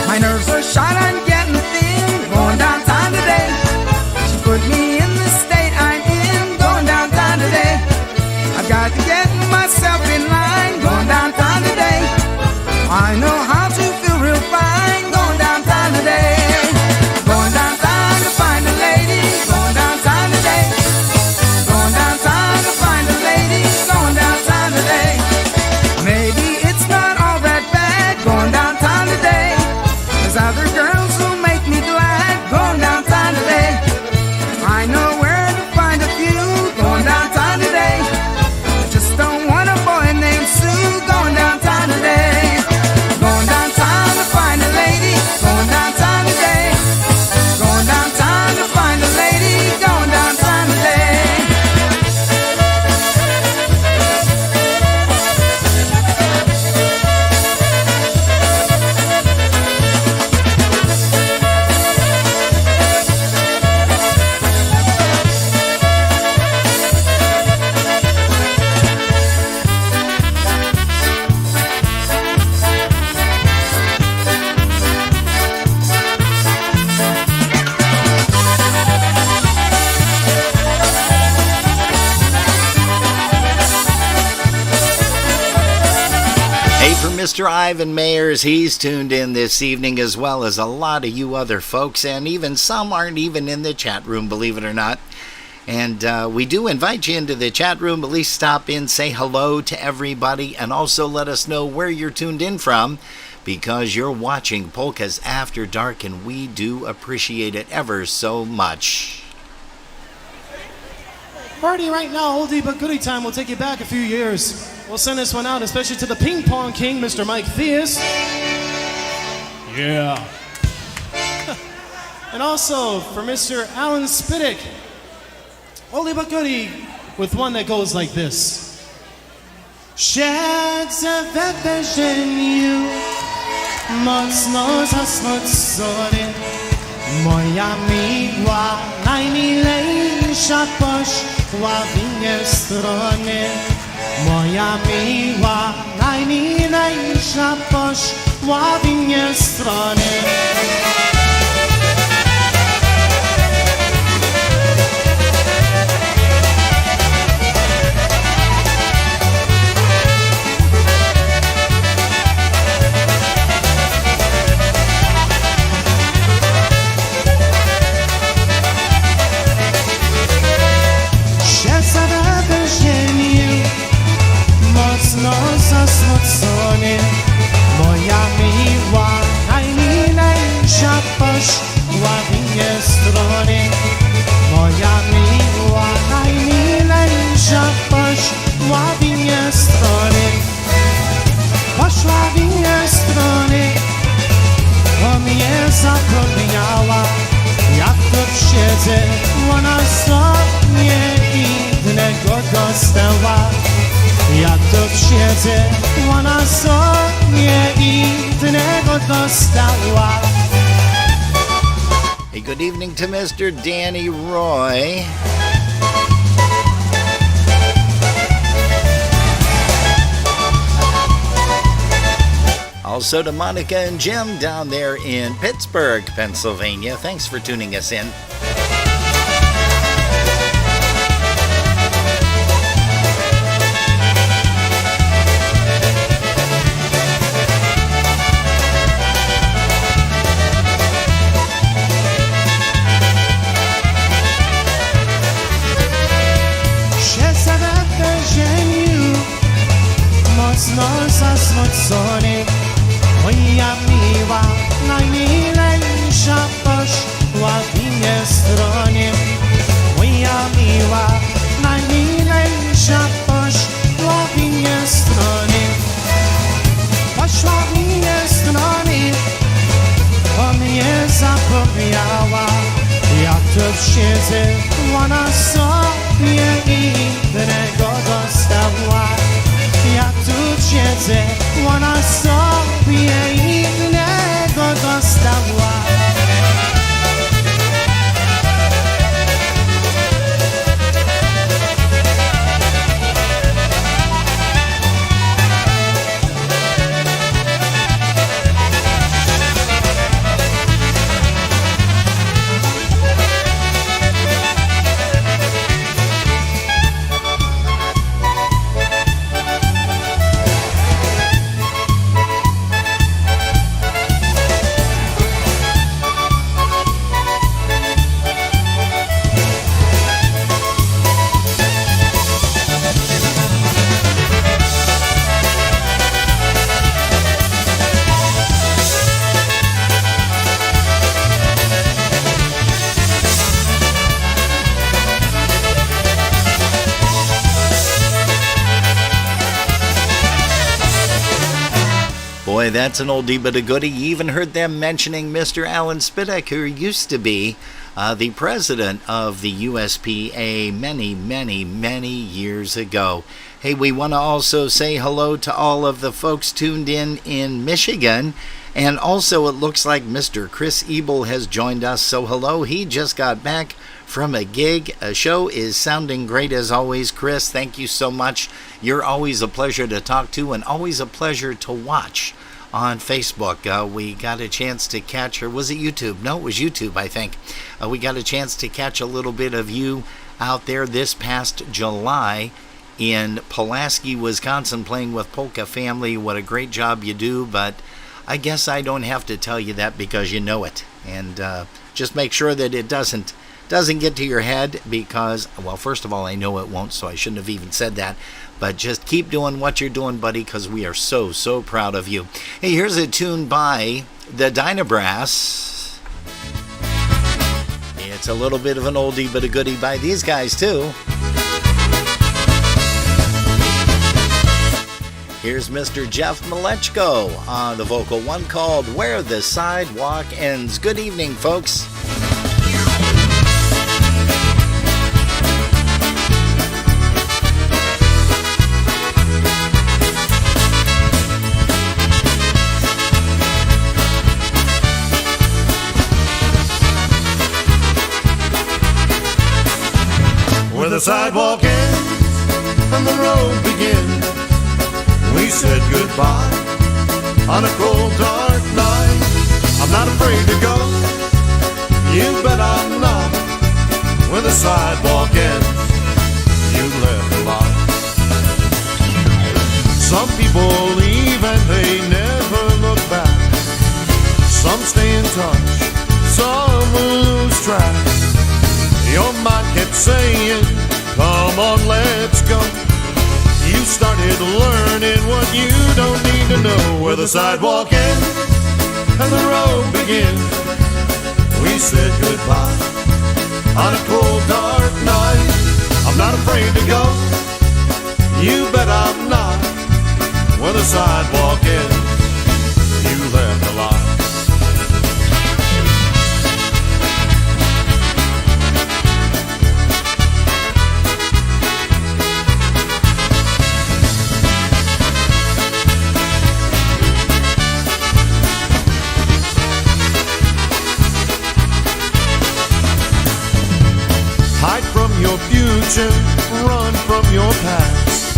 My nerves are shot, I'm getting thin, going downtown today. She put me in the state I'm in, going downtown today. I've got to get myself in line, going downtown today. I know how to feel real fine, going downtown today. Going downtown to find a lady, going downtown today. Going downtown to find a lady, going downtown today. Maybe it's not all that bad, going downtown today. There's other girls who make me glad, going downtown today. I know where to find a few, going downtown today. I just don't want a boy named Sue, going downtown today. Going downtown to find a lady, going downtown today. Going downtown to find a lady, going downtown today. Hey, for Mr. Ivan Mayers, he's tuned in this evening, as well as a lot of you other folks, and even some aren't even in the chat room, believe it or not. And we do invite you into the chat room. At least stop in, say hello to everybody, and also let us know where you're tuned in from, because you're watching Polkas After Dark, and we do appreciate it ever so much. Party right now, oldie but goodie time. We'll take you back a few years. We'll send this one out, especially to the Ping Pong King, Mr. Mike Theus. Yeah. And also for Mr. Alan Spiddick. Oldie but goodie with one that goes like this. Siedzę we więzieniu, mocno zasmucony. Moja miła, najmilejsza poszła w inne strony. Moja miła, najmilejsza poszła w inne strony. Siedzę we więzieniu, mocno zasmucony. Moja miła, najmilejsza poszła w inne strony. Moja miła, najmilejsza poszła w inne strony. Poszła w inne strony, bo mnie zapomniała. Jak to siedzę, ona sobie innego dostała. Jak to siedzę, ona sobie innego dostała. Hey, good evening to Mr. Danny Roy. Also to Monica and Jim down there in Pittsburgh, Pennsylvania. Thanks for tuning us in. Mocno zasmucony, moja miła, najmilejsza poszła w innej stronie. Moja miła, najmilejsza poszła w innej stronie. Poszła w innej stronie, o mnie zapomniała. Ja tu siedzę, ona sobie innego dostała. Ja tu siedzę, ona sobie innego dostała. Boy, that's an oldie but a goodie. You even heard them mentioning Mr. Alan Spidek, who used to be the president of the USPA many, many, many years ago. Hey, we want to also say hello to all of the folks tuned in Michigan. And also, it looks like Mr. Chris Ebel has joined us. So hello, he just got back from a gig. A show is sounding great as always. Chris, thank you so much. You're always a pleasure to talk to and always a pleasure to watch on Facebook. We got a chance to catch, or was it YouTube? No, it was YouTube, I think. We got a chance to catch a little bit of you out there this past July in Pulaski, Wisconsin, playing with Polka Family. What a great job you do, but I guess I don't have to tell you that because you know it. And just make sure that it doesn't get to your head because, well, first of all, I know it won't, so I shouldn't have even said that. But just keep doing what you're doing, buddy, because we are so, so proud of you. Hey, here's a tune by the Dynabrass. It's a little bit of an oldie but a goodie by these guys, too. Here's Mr. Jeff Malechko on the vocal, one called Where the Sidewalk Ends. Good evening, folks. Where the sidewalk ends and the road begins, we said goodbye on a cold, dark night. I'm not afraid to go, you bet I'm not. Where the sidewalk ends, you left a lot. Some people leave and they never look back. Some stay in touch, some lose track. Your mind kept saying, come on, let's go. You started learning what you don't need to know. Where the sidewalk ends and the road begins, we said goodbye on a cold, dark night. I'm not afraid to go, you bet I'm not. Where the sidewalk ends, you left a lot. Hide from your future, run from your past.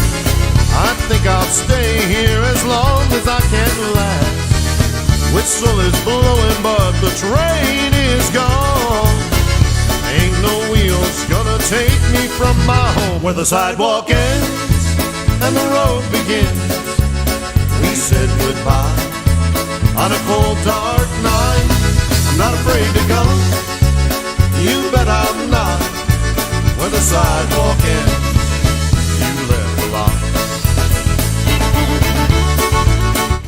I think I'll stay here as long as I can last. Whistle is blowing, but the train is gone. Ain't no wheels gonna take me from my home. Where the sidewalk ends and the road begins, we said goodbye on a cold dark night. I'm not afraid to go, you bet I'm not. Where the sidewalk ends, you left a lot.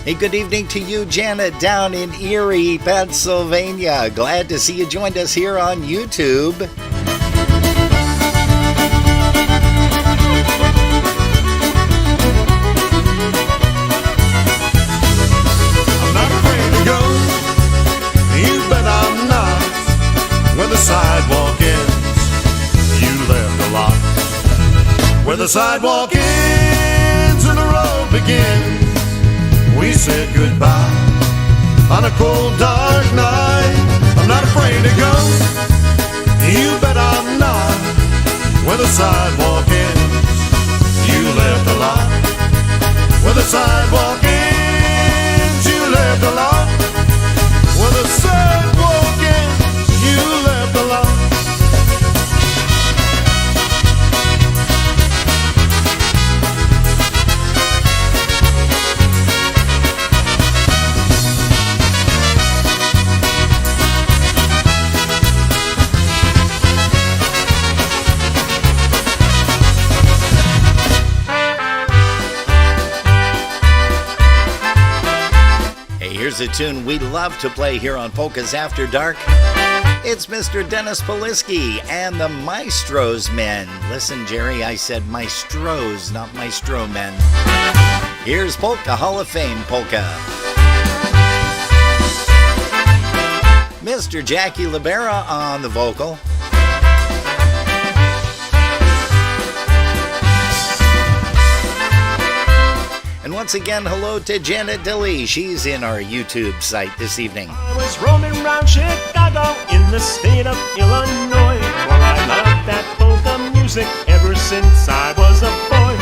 Hey, good evening to you, Janet, down in Erie, Pennsylvania. Glad to see you joined us here on YouTube. I'm not afraid to go, you bet I'm not. Where the sidewalk ends, you left a lot. Where the sidewalk ends and the road begins, we said goodbye on a cold dark night. I'm not afraid to go, you bet I'm not. Where the sidewalk ends, you left a lot. Where the sidewalk ends, you left a lot. Where the sidewalk ends, you left a lot. Here's a tune we love to play here on Polkas After Dark. It's Mr. Dennis Polisky and the Maestros Men. Listen, Jerry, I said Maestros, not Maestro Men. Here's Polka Hall of Fame Polka. Mr. Jackie Libera on the vocal. And once again, hello to Janet Dilly. She's in our YouTube site this evening. I was roaming around Chicago in the state of Illinois, for I loved that polka music ever since I was a boy.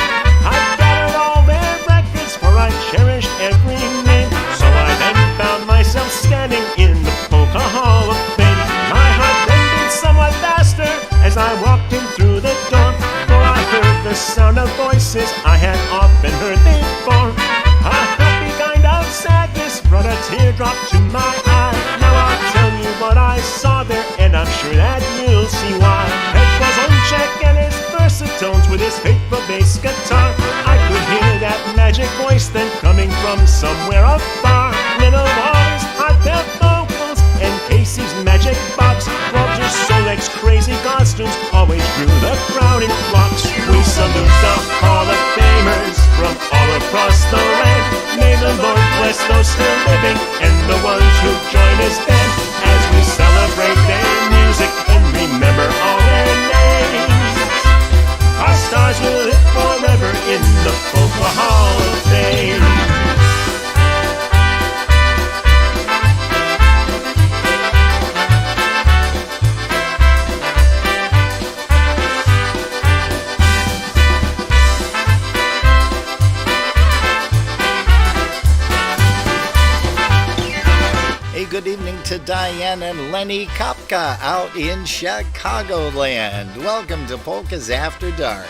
I gathered all their records, for I cherished every name. So I then found myself standing in the Polka Hall of Fame. My heart then beat somewhat faster as I walked in through the door, for I heard the sound of voices I had often heard before. A happy kind of sadness brought a teardrop to my eye. Now I'll tell you what I saw there, and I'm sure that you'll see why. It was Onchek and his versatones with his faithful bass guitar. I could hear that magic voice then coming from somewhere afar. Little Wally's heartfelt vocals and Casey's magic box. Walter Solek's crazy costumes always drew the crowd in flocks. We salute the Hall of Famers from all across the land. May the Lord bless those still living and the ones who join us then, as we celebrate their music and remember all their names. Our stars will live forever in the Polka Hall of Fame. Good evening to Diane and Lenny Kopka out in Chicagoland. Welcome to Polkas After Dark.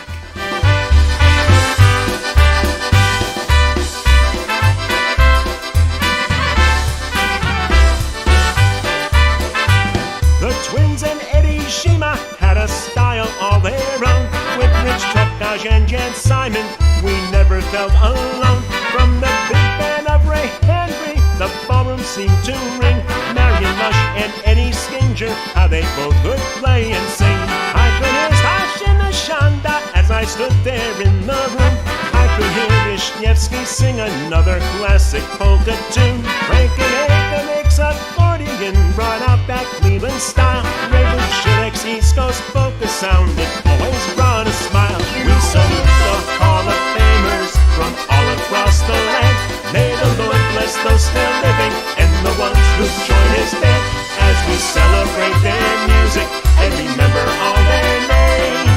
The twins and Eddie Shima had a style all their own. With Rich Tokaj and Jan Simon, we never felt alone. From the big band of Ray Henry, the ballroom seemed to ring. Marion Lush and Eddie Skinger, how they both could play and sing. I could hear Stash and the Shanda as I stood there in the room. I could hear Wisniewski sing another classic polka tune. Frank and Eka makes accordion, brought out that Cleveland style. Raven Shilek's East Coast polka sound, it always brought a smile. We salute the Hall of Famers from all across the land. May the Lord bless those still living and the ones who join his band, as we celebrate their music and remember all their names.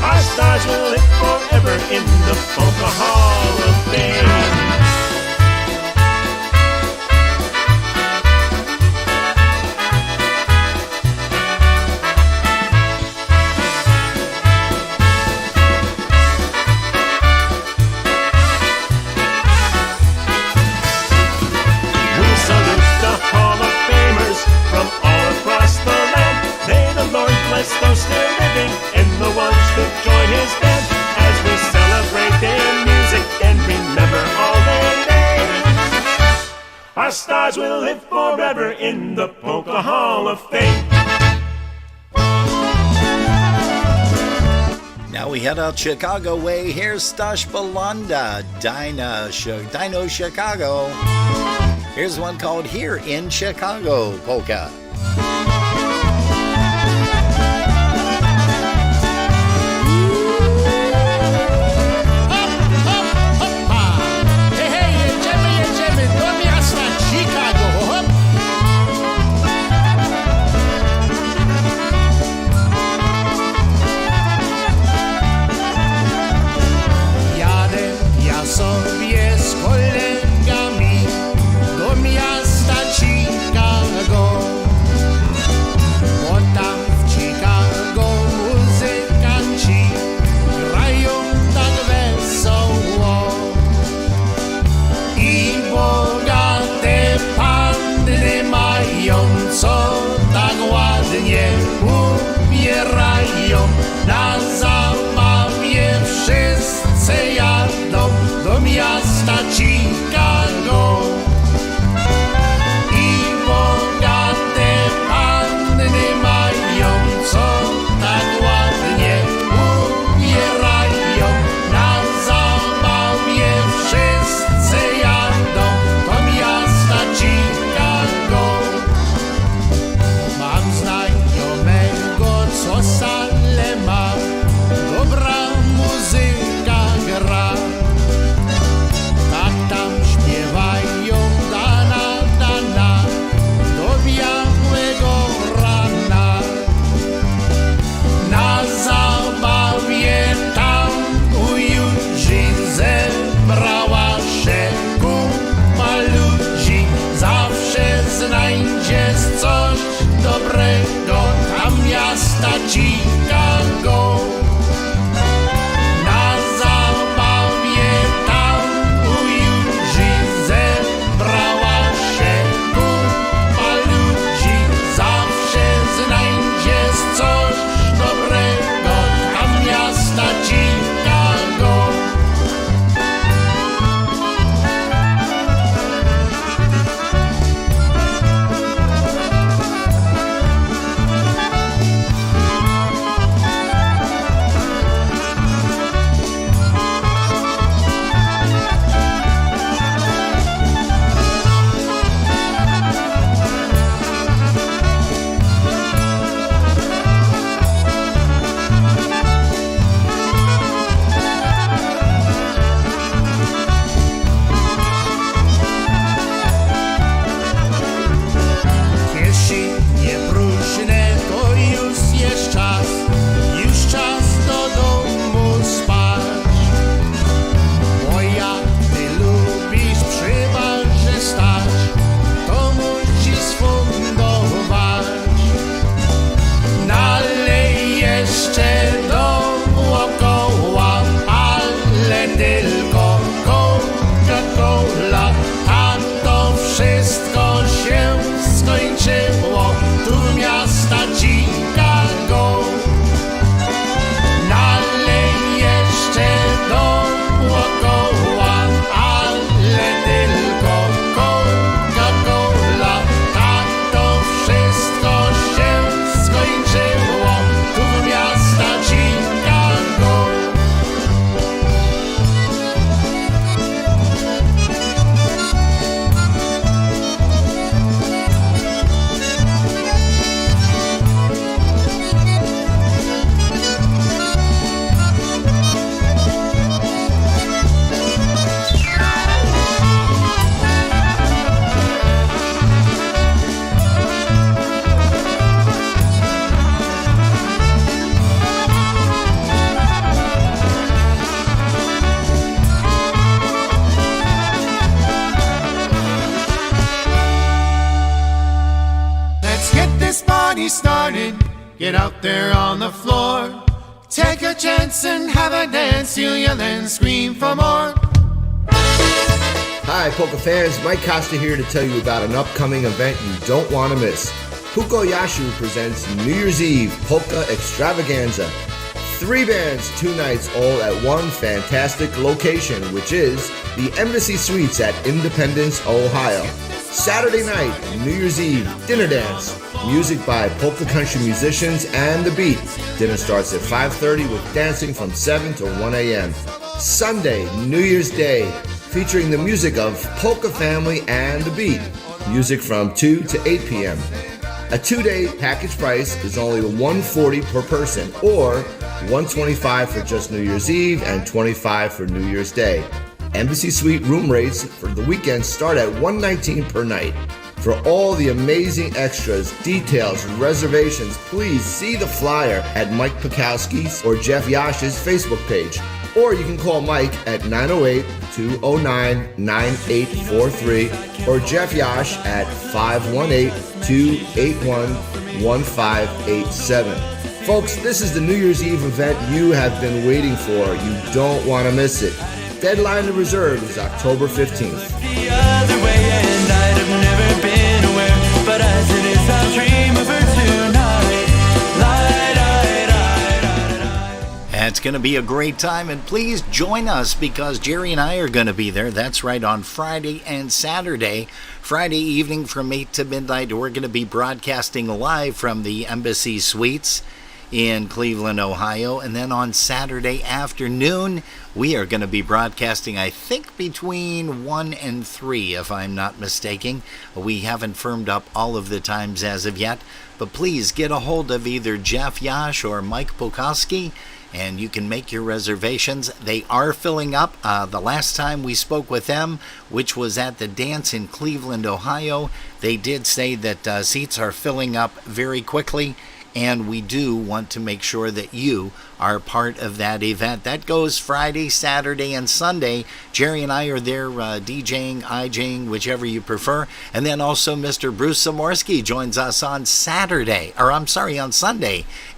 Our stars will live forever in the Polka Hall of Fame. Our stars will live forever in the Polka Hall of Fame. Now we head out Chicago way. Here's Stash Belanda, Dino Chicago. Here's one called Here in Chicago Polka. Sobie z kolegami do miasta Chicago, bo tam w Chicago muzykanci grają tak wesoło i bogate panny mają, co tak ładnie ubierają. Na zabawie wszyscy jadą do miasta Chicago i bogate panny mają, co tak ładnie ubierają. Na zabawie wszyscy jadą do miasta Chicago. Mam znajomego, co salę ma, dobra muzyka gra. Tak tam śpiewają dana, dana do białego rana. Na zabawie tam u Judzi zebrała się kupa ludzi. Zawsze znajdziesz coś dobrego tam miasta Chicago. Na zabawie tam u Judzi zebrała się kupa ludzi. Zawsze znajdziesz coś dobrego tam miasta Chicago. Jeśli nie próżne, to już jest czas do domu spać. Bo jak ty lubisz przy barze stać, to musisz sfundować. Nalej jeszcze dookoła, ale tylko Coca-Cola. A to wszystko się skończyło tu w miasta Chicago. Nalej jeszcze dookoła, ale tylko Coca-Cola. Tak to wszystko się skończyło tu w miasta Chicago. Let's get this party started. Get out there on the floor. Take a chance and have a dance. You'll yell and scream for more. Hi, Polka fans. Mike Costa here to tell you about an upcoming event you don't want to miss. Puko Yashu presents New Year's Eve Polka Extravaganza. 3 bands, 2 nights, all at one fantastic location, which is the Embassy Suites at Independence, Ohio. Saturday night, New Year's Eve, dinner dance. Music by Polka Country musicians and The Beat. Dinner starts at 5:30 with dancing from 7 to 1 a.m. Sunday, New Year's Day, featuring the music of Polka Family and The Beat. Music from 2 to 8 p.m. A 2-day package price is only $140 per person, or $125 for just New Year's Eve and $25 for New Year's Day. Embassy Suite room rates for the weekend start at $119 per night. For all the amazing extras, details, and reservations, please see the flyer at Mike Pekowski's or Jeff Yash's Facebook page. Or you can call Mike at 908-209-9843 or Jeff Yash at 518-281-1587. Folks, this is the New Year's Eve event you have been waiting for. You don't want to miss it. Deadline to reserve is October 15th. The other way, and I'd have never been aware, but as it is, I'll dream of her tonight. It's going to be a great time, and please join us because Jerry and I are going to be there. That's right, on Friday and Saturday. Friday evening from 8 to midnight, we're going to be broadcasting live from the Embassy Suites in Cleveland, Ohio. And then on Saturday afternoon, we are going to be broadcasting, I think, between 1 and 3, if I'm not mistaken. We haven't firmed up all of the times as of yet, but please get a hold of either Jeff Yash or Mike Pokowski, and you can make your reservations. They are filling up. The last time we spoke with them, which was at the dance in Cleveland, Ohio, they did say that seats are filling up very quickly, and we do want to make sure that you are part of that event. That goes Friday, Saturday, and Sunday. Jerry and I are there DJing, IJing, whichever you prefer. And then also Mr. Bruce Zamorsky joins us on Sunday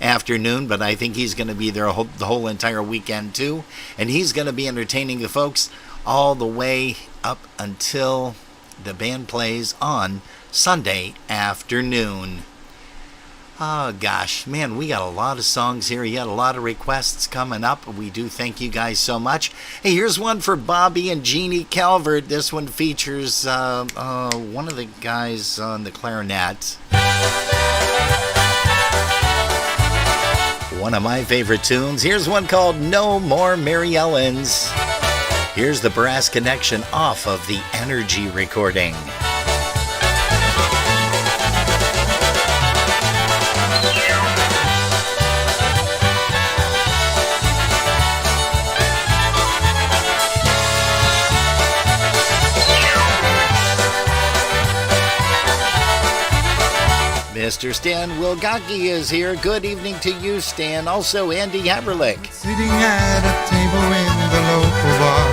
afternoon, but I think he's going to be there the whole entire weekend too. And he's going to be entertaining the folks all the way up until the band plays on Sunday afternoon. Oh, gosh, man, we got a lot of songs here. You got a lot of requests coming up. We do thank you guys so much. Hey, here's one for Bobby and Jeannie Calvert. This one features one of the guys on the clarinet. One of my favorite tunes. Here's one called No More Mary Ellens. Here's the brass connection off of the Energy recording. Mr. Stan Wilgocki is here. Good evening to you, Stan. Also, Andy Haberlick. Sitting at a table in the local bar,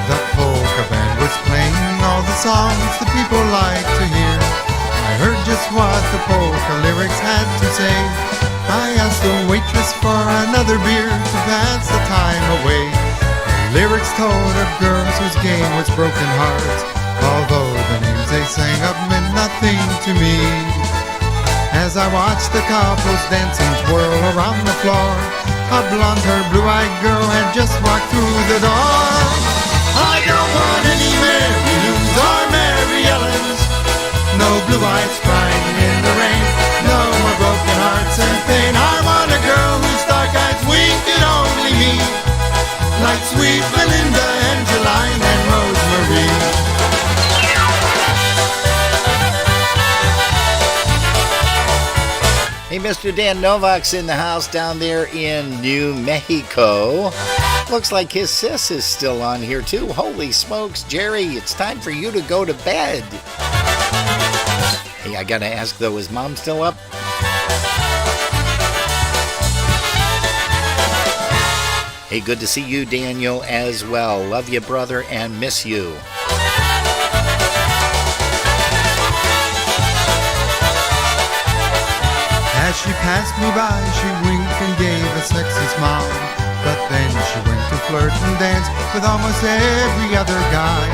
the polka band was playing all the songs the people like to hear. I heard just what the polka lyrics had to say. I asked the waitress for another beer to pass the time away. The lyrics told of girls whose game was broken hearts, although the names they sang up meant nothing to me. As I watched the couples dancing twirl around the floor, a blonde-haired, blue-eyed girl had just walked through the door. I don't want any Mary Lou's or Mary Ellen's, no blue-eyes crying in the rain, no more broken hearts and pain. I want a girl whose dark eyes wink at only me, like sweet Belinda, Angeline, and Rosemary. Hey, Mr. Dan Novak's in the house down there in New Mexico. Looks like his sis is still on here, too. Holy smokes, Jerry, it's time for you to go to bed. Hey, I gotta ask, though, is Mom still up? Hey, good to see you, Daniel, as well. Love you, brother, and miss you. As she passed me by, she winked and gave a sexy smile. But then she went to flirt and dance with almost every other guy.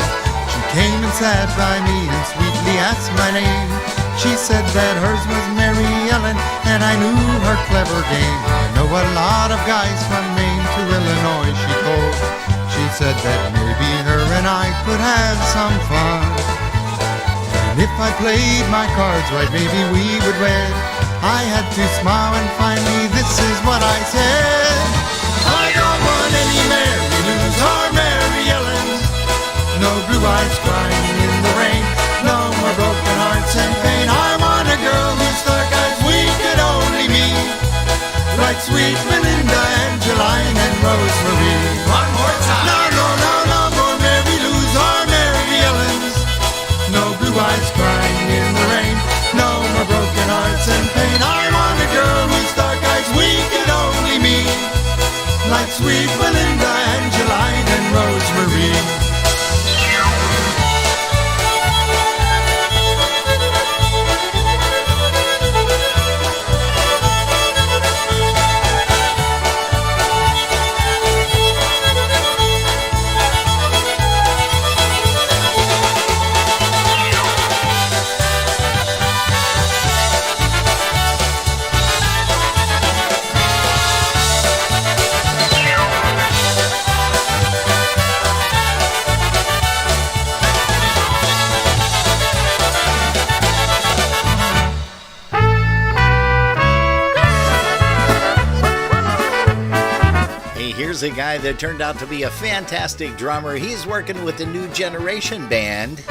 She came and sat by me and sweetly asked my name. She said that hers was Mary Ellen, and I knew her clever game. I know a lot of guys from Maine to Illinois, she told. She said that maybe her and I could have some fun. And if I played my cards right, maybe we would wed. I had to smile and finally this is what I said. I don't want any Mary Lou's or Mary Ellen's. No blue eyes crying in the rain. No more broken hearts and pain. I want a girl whose dark eyes we could only meet. Like sweet Melinda, Angeline, and Rosemary. One more time. No, no, no, no more Mary Lou's or Mary Ellen's. No blue eyes crying in the rain. No more broken hearts and pain. I want a girl whose dark eyes we could only meet. Like sweet Melinda, Angeline, and Rosemary. Here's a guy that turned out to be a fantastic drummer. He's working with the New Generation Band.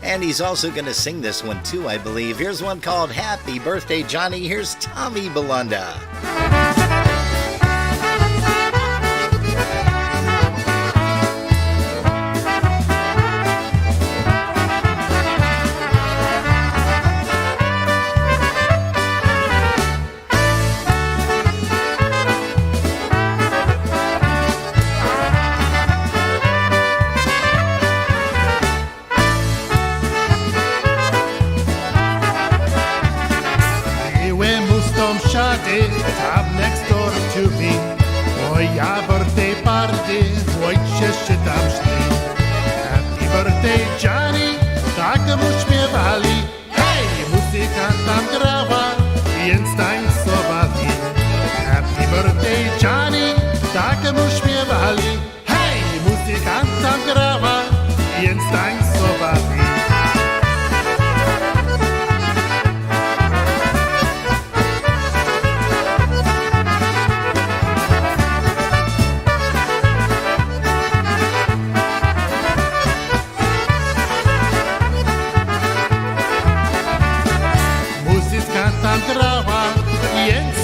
And he's also going to sing this one too, I believe. Here's one called Happy Birthday, Johnny. Here's Tommy Belunda. Top next door to me. Moja birthday party, ojciec się tam szli. Happy birthday Johnny, tak mu śpiewali. Hej, muzyka tam grała, więc tańcowali. Happy birthday Johnny, tak mu śpiewali. Hej, muzyka tam grała, więc tańcowali.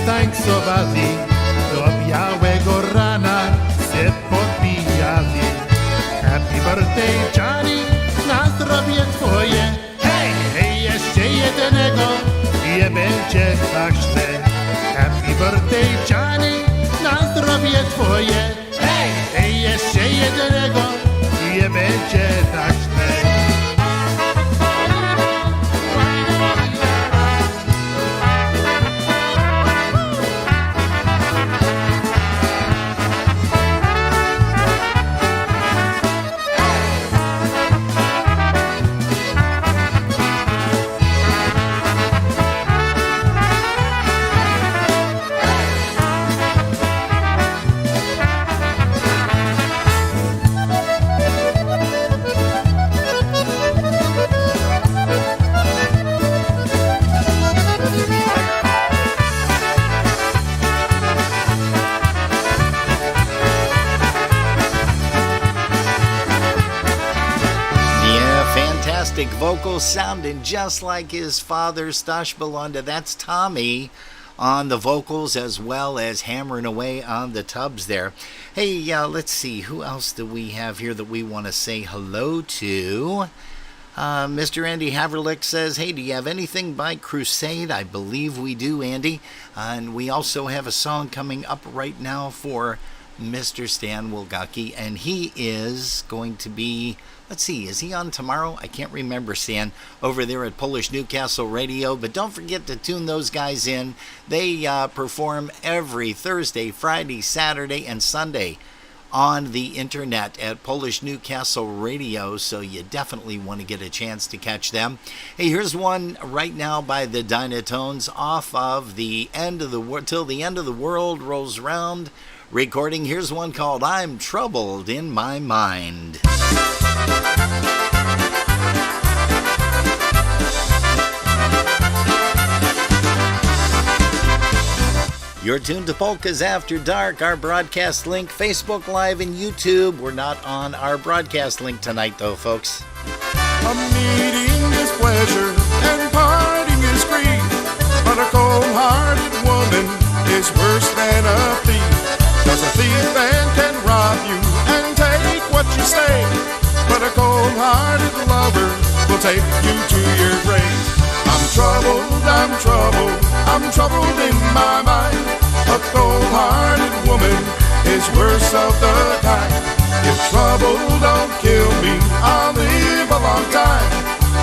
Tańcowali, do białego rana się podbijali. Happy birthday Johnny, na zdrowie twoje. Hej, hej, jeszcze jednego, nie będzie tak źle. Happy birthday Johnny, na zdrowie twoje. Hej, hej, jeszcze jednego, nie będzie tak źle. Vocals sounding just like his father, Stash Belunda. That's Tommy on the vocals as well as hammering away on the tubs there. Hey, let's see, who else do we have here that we want to say hello to? Mr. Andy Haverlick says, hey, do you have anything by Crusade? I believe we do, Andy. And we also have a song coming up right now for Mr. Stan Wilgocki, and he is going to be, let's see, is he on tomorrow? I can't remember, Stan, over there at Polish Newcastle Radio, but don't forget to tune those guys in. They perform every Thursday, Friday, Saturday, and Sunday on the internet at Polish Newcastle Radio, so you definitely want to get a chance to catch them. Hey, here's one right now by the Dynatones off of the End of the Till the End of the World Rolls Round recording. Here's one called I'm Troubled in My Mind. You're tuned to Polkas After Dark, our broadcast link, Facebook Live and YouTube. We're not on our broadcast link tonight, though, folks. A meeting is pleasure and parting is grief, but a cold-hearted woman is worse than a thief. 'Cause a thief then can rob you and take what you say, but a cold-hearted lover will take you to your grave. I'm troubled, I'm troubled, I'm troubled in my mind. A cold-hearted woman is worst of the kind. If trouble don't kill me, I'll live a long time.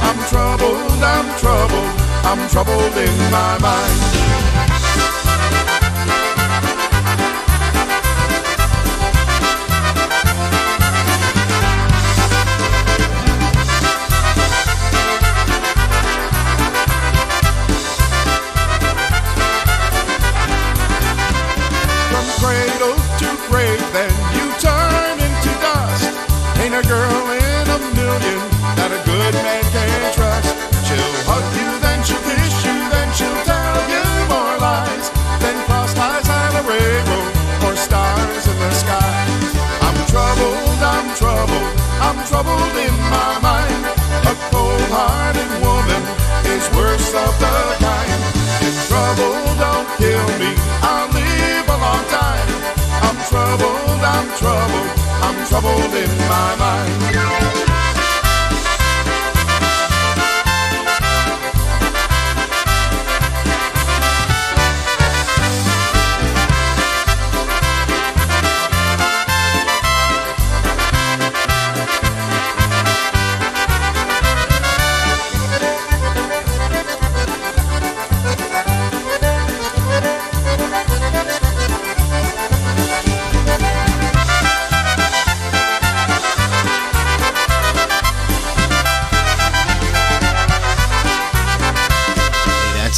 I'm troubled, I'm troubled, I'm troubled in my mind. Cradle to grave, then you turn into dust. Ain't a girl in a million that a good man can trust. She'll hug you, then she'll kiss you, then she'll tell you more lies, then cross ties on a railroad or stars in the sky. I'm troubled, I'm troubled, I'm troubled in my mind. A cold-hearted woman is worst of the kind. If trouble don't kill me, I'll live a long time. I'm troubled, I'm troubled, I'm troubled in my mind.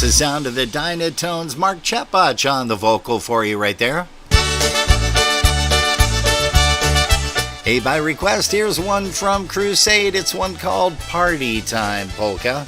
The sound of the Dynatones. Mark Chapach on the vocal for you right there. Hey, by request, here's one from Crusade. It's one called Party Time Polka.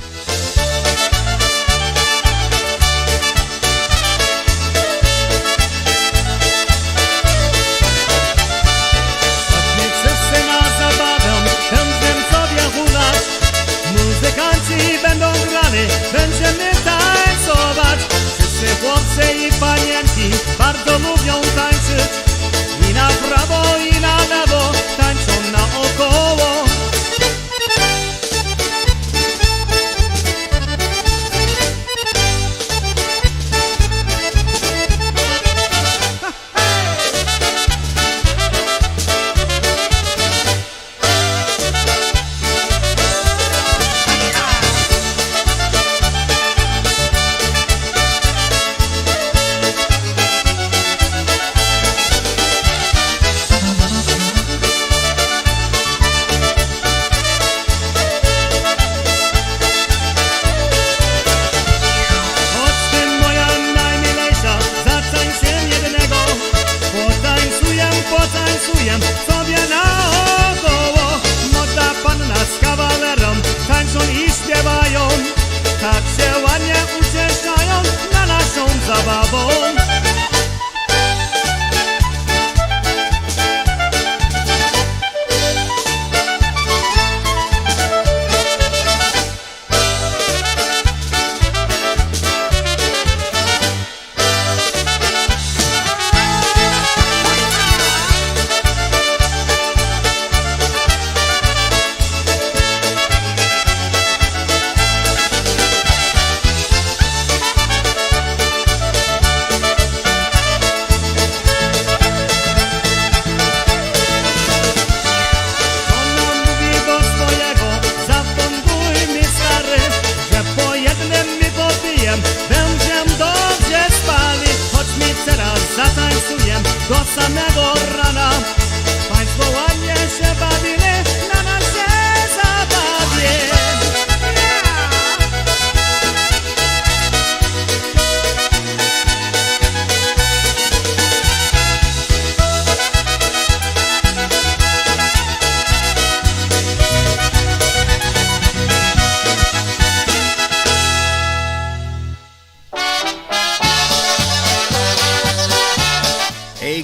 Muzykanci będą grali, będziemy tańcować. Wszyscy chłopcy i panienki bardzo lubią tańczyć. I na prawo, i na lewo tańczą naokoło.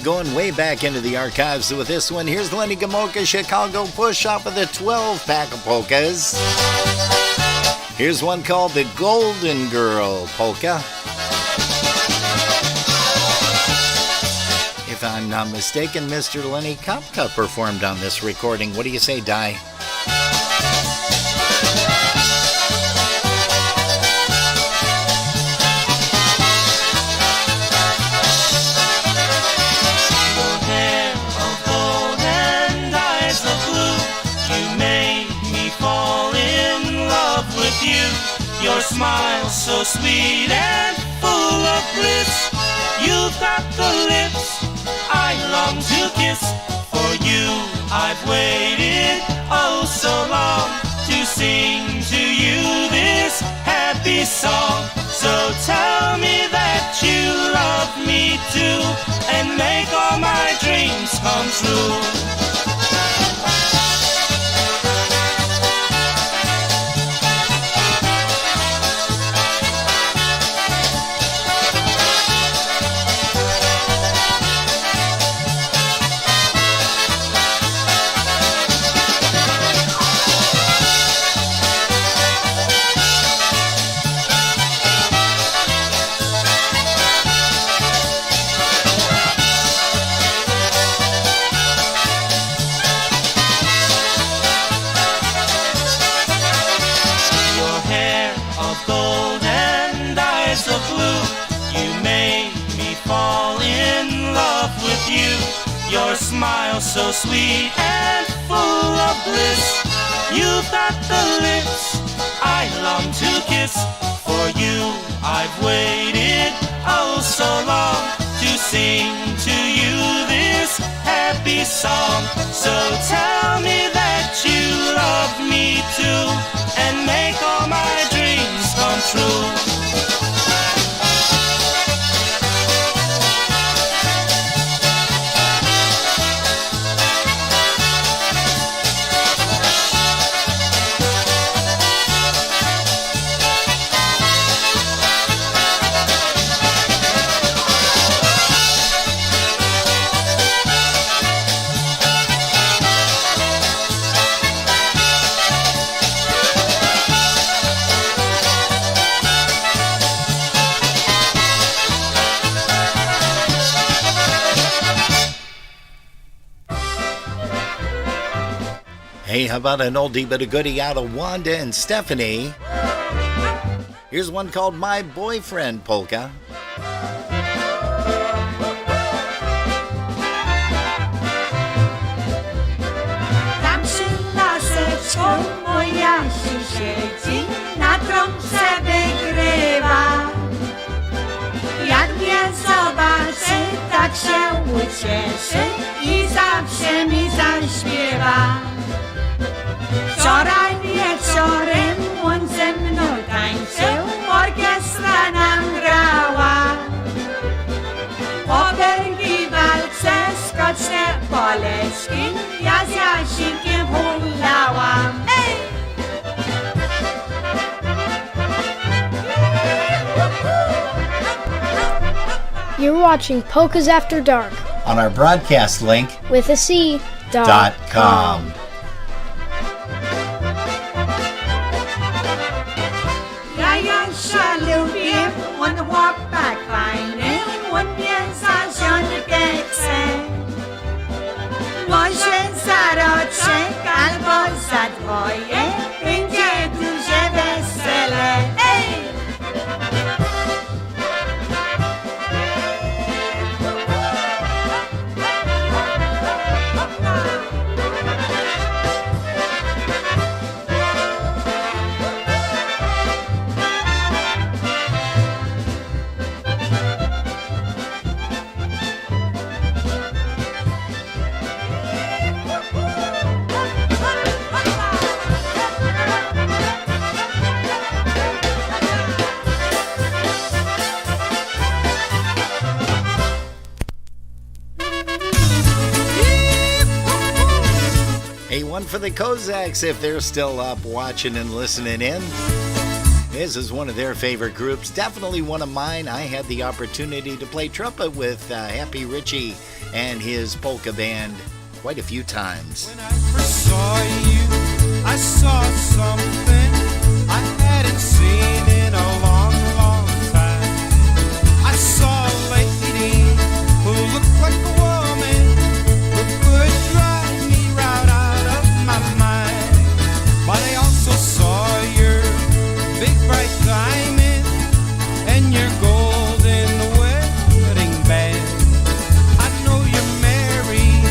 going way back into the archives with this one. Here's Lenny Gomulka, Chicago Push off of the 12-pack of polkas. Here's one called the Golden Girl Polka. If I'm not mistaken, Mr. Lenny Kopka performed on this recording. What do you say, Di? Your smile so sweet and full of bliss. You've got the lips I long to kiss. For you I've waited oh so long to sing to you this happy song. So tell me that you love me too and make all my dreams come true. Your smile so sweet and full of bliss. You've got the lips I long to kiss. For you I've waited oh so long to sing to you this happy song. So tell me that you love me too and make all my dreams come true. Hey, how about an oldie but a goodie out of Wanda and Stephanie? Here's one called My Boyfriend Polka. Tam przy laseczku moja się siedzi, na trąbce wygrywa. Jak mnie zobaczy, tak się ucieszy i zawsze mi zaśpiewa. Wczoraj wieczorem on ze mną tańczył, orkiestra nam grała. Po bergi walce skoczne poleczki, ja z Jasinkiem hulałam. You're watching Polkas After Dark on our broadcast link with a C.com. On the walk back fajny, on mnie za żonkę chce. Może za roczek albo za dwoje, będzie duże wesele. Ej! Hey, one for the Kozaks if they're still up watching and listening in. This is one of their favorite groups, definitely one of mine. I had the opportunity to play trumpet with Happy Ritchie and his polka band quite a few times. When I first saw you, I saw something I hadn't seen in a long, long time. I saw a lady who looked like a woman who could drive me right out of my mind. But I also saw your big bright diamond and your golden wedding band. I know you're married,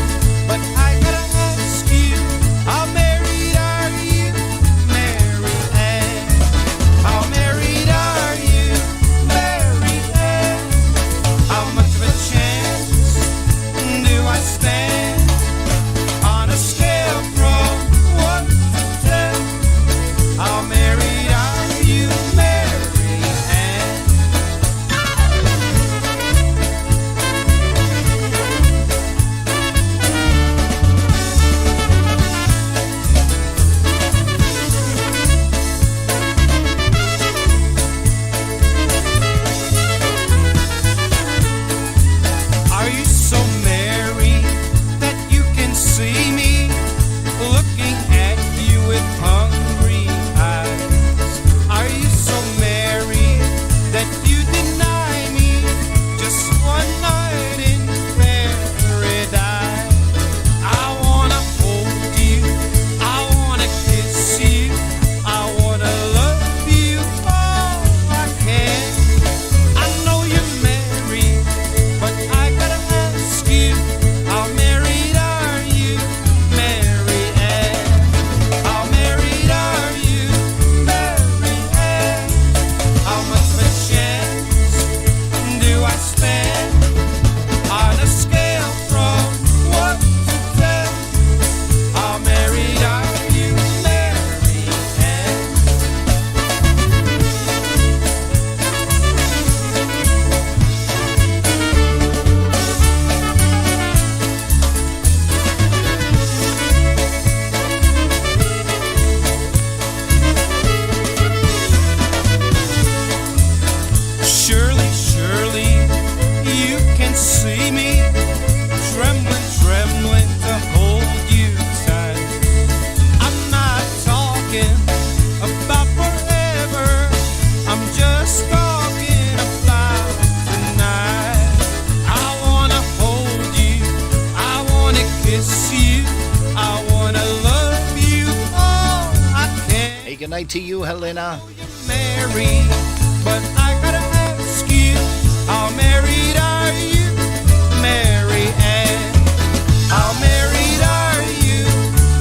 but I gotta ask you, how married are you, Mary Ann? How married are you, Mary Ann? How much of a chance do I stand on a scale from 1 to 10? How married are you, Mary Ann? Are you so merry that you can see me looking at you with hungry eyes? Are you so merry that you deny me just one night in paradise? I wanna hold you, I wanna kiss you, I wanna love you all I can. I know you're married, but I gotta ask you, how married are you, Mary Ann? How married are you, Mary Ann? How much of a chance do I stand on a scale from 1 to 10? How married are you, Mary Ann? Surely, surely, you can see me trembling, trembling to hold you tight. I'm not talking about forever, I'm just talking about tonight. I wanna hold you, I wanna kiss you, I wanna love you all I can. Hey, good night to you, Helena. Married, but I gotta ask you, how married are you, Mary Ann? How married are you,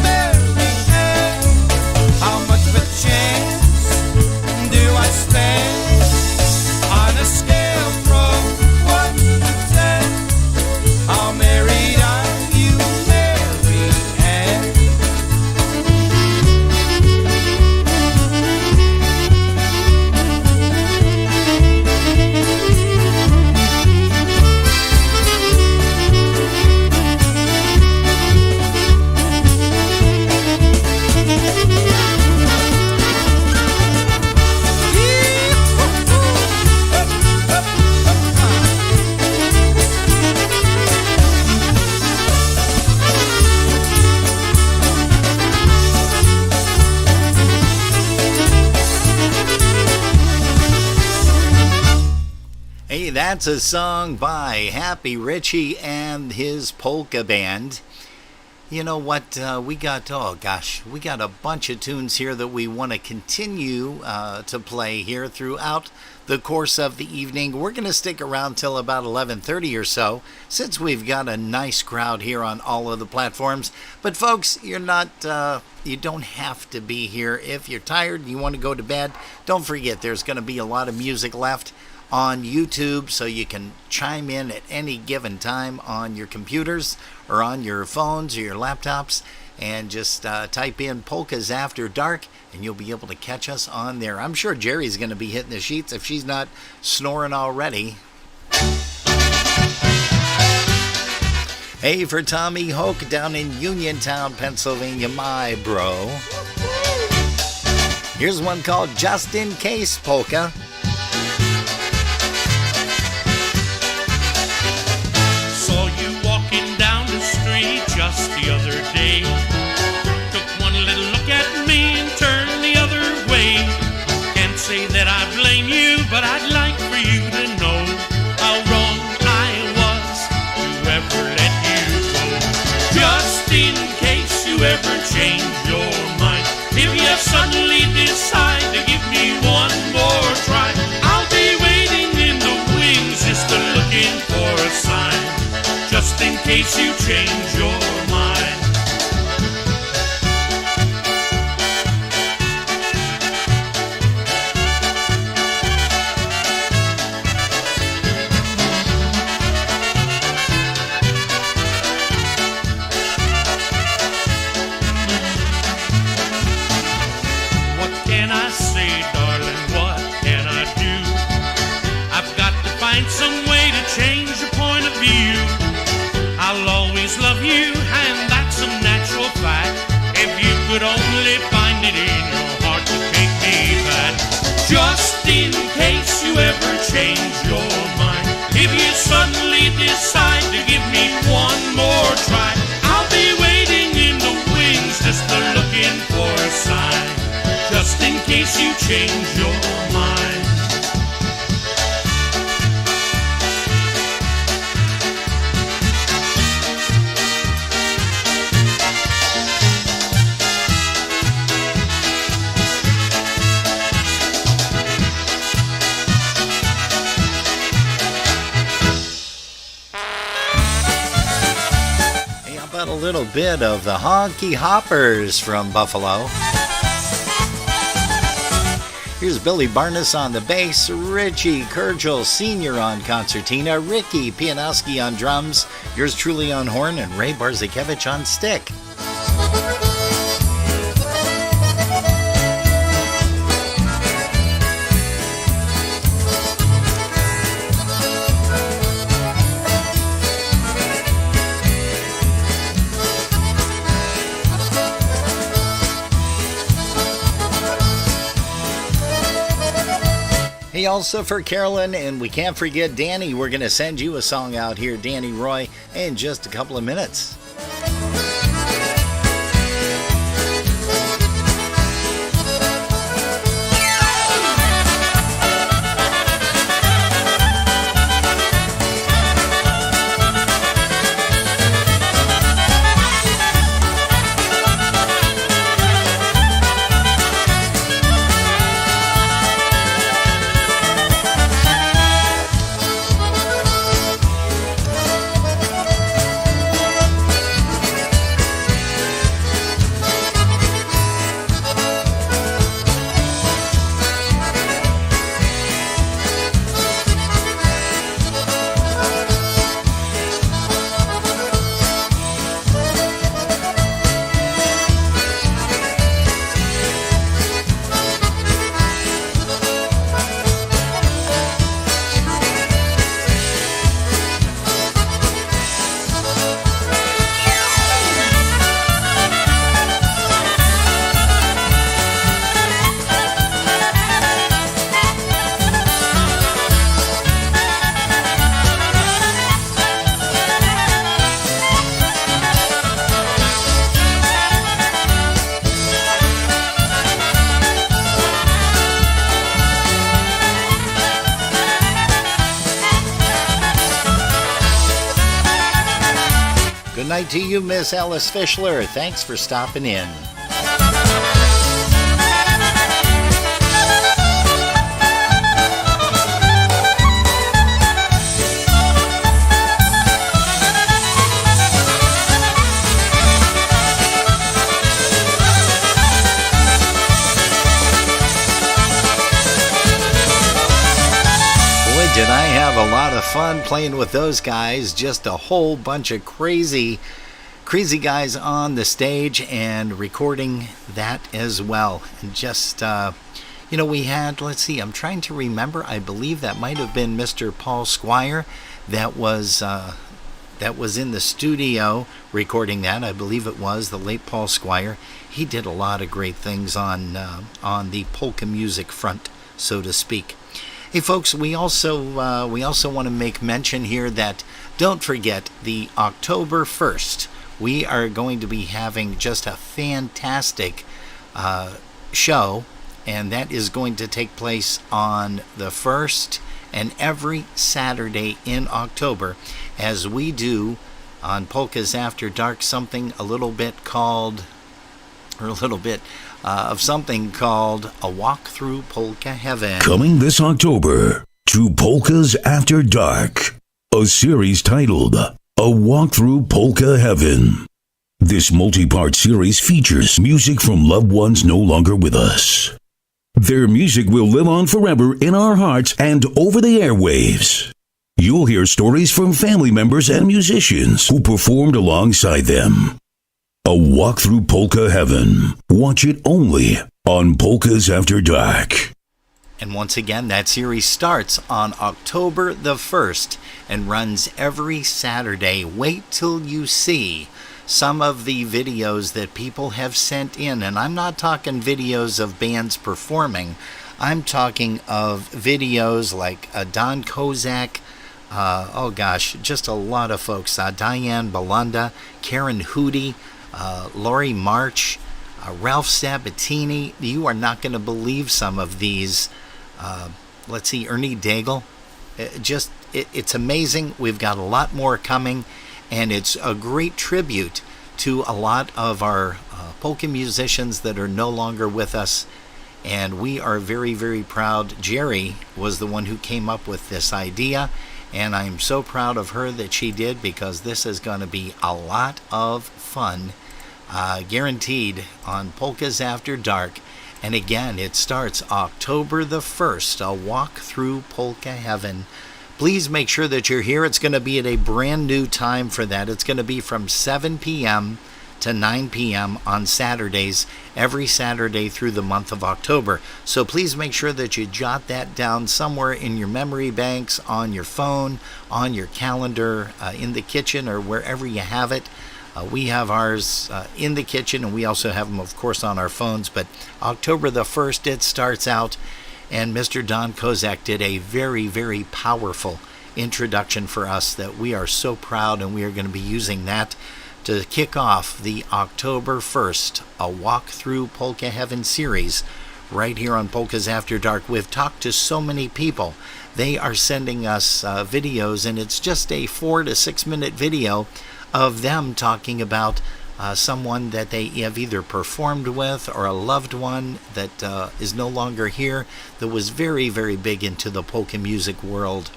Mary Ann? How much of a chance do I stand on a scale from 1 to 10? How married are you, Mary Ann? Hey, that's a song by Happy Ritchie and his polka band. You know what? We got a bunch of tunes here that we want to continue to play here throughout the course of the evening. We're going to stick around till about 11:30 or so, since we've got a nice crowd here on all of the platforms. But folks, you don't have to be here. If you're tired and you want to go to bed, don't forget there's going to be a lot of music left on YouTube, so you can chime in at any given time on your computers or on your phones or your laptops, and just type in Polkas After Dark and you'll be able to catch us on there. I'm sure Jerry's going to be hitting the sheets if she's not snoring already. Hey, for Tommy Hoke down in Uniontown, Pennsylvania, my bro. Here's one called Just in Case Polka. Saw you walking down the street just the other day. Took one little look at me and turned the other way. Can't say that I blame you, but I'd like for you to know how wrong I was to ever let you go. Just in case you ever change your mind, if you suddenly decide to give me one more try, I'll be waiting in the wings just looking for a sign, just in case you change your mind. What can I say, darling? What can I do? I've got to find some way to change your point of view. I'll always love you, and that's a natural fact. If you could only find it in your heart to take me back. Just in case you ever change your mind, if you suddenly decide to give me one more try, I'll be waiting in the wings just looking for a sign, just in case you change your mind. Hey, how about a little bit of the Honky Hoppers from Buffalo? Here's Billy Barnes on the bass, Richie Kurgel Sr. on concertina, Ricky Pianowski on drums, yours truly on horn, and Ray Barzakevich on stick. Hey, also for Carolyn, and we can't forget Danny, we're going to send you a song out here, Danny Roy, in just a couple of minutes. Good night to you, Miss Alice Fischler. Thanks for stopping in. Did I have a lot of fun playing with those guys. Just a whole bunch of crazy guys on the stage and recording that as well. And just, we had, let's see, I'm trying to remember, I believe that might have been Mr. Paul Squire that was that was in the studio recording that. I believe it was the late Paul Squire. He did a lot of great things on the polka music front, so to speak. Hey folks, we also want to make mention here that don't forget the October 1st. We are going to be having just a fantastic show, and that is going to take place on the 1st and every Saturday in October, as we do on Polkas After Dark something a little bit of something called A Walk Through Polka Heaven. Coming this October to Polkas After Dark, a series titled A Walk Through Polka Heaven. This multi-part series features music from loved ones no longer with us. Their music will live on forever in our hearts and over the airwaves. You'll hear stories from family members and musicians who performed alongside them. A Walk Through Polka Heaven. Watch it only on Polkas After Dark. And once again, that series starts on October the 1st and runs every Saturday. Wait till you see some of the videos that people have sent in. And I'm not talking videos of bands performing. I'm talking of videos like Don Kozak, just a lot of folks. Diane Belanda, Karen Hootie, Laurie March, Ralph Sabatini. You are not going to believe some of these. Ernie Daigle. It's amazing. We've got a lot more coming, and it's a great tribute to a lot of our polka musicians that are no longer with us, and we are very, very proud. Jerry was the one who came up with this idea, and I'm so proud of her that she did, because this is going to be a lot of fun, guaranteed, on Polkas After Dark. And again, it starts October the 1st, A Walk Through Polka Heaven. Please make sure that you're here. It's going to be at a brand new time for that. It's going to be from 7 p.m. to 9 p.m. on Saturdays, every Saturday through the month of October. So please make sure that you jot that down somewhere in your memory banks, on your phone, on your calendar, in the kitchen, or wherever you have it. We have ours in the kitchen, and we also have them, of course, on our phones. But October the 1st, it starts out. And Mr. Don Kozak did a very, very powerful introduction for us that we are so proud, and we are going to be using that to kick off the October 1st, A Walk Through Polka Heaven series right here on Polkas After Dark. We've talked to so many people. They are sending us videos, and it's just a 4 to 6 minute video of them talking about someone that they have either performed with, or a loved one that is no longer here, that was very, very big into the polka music world.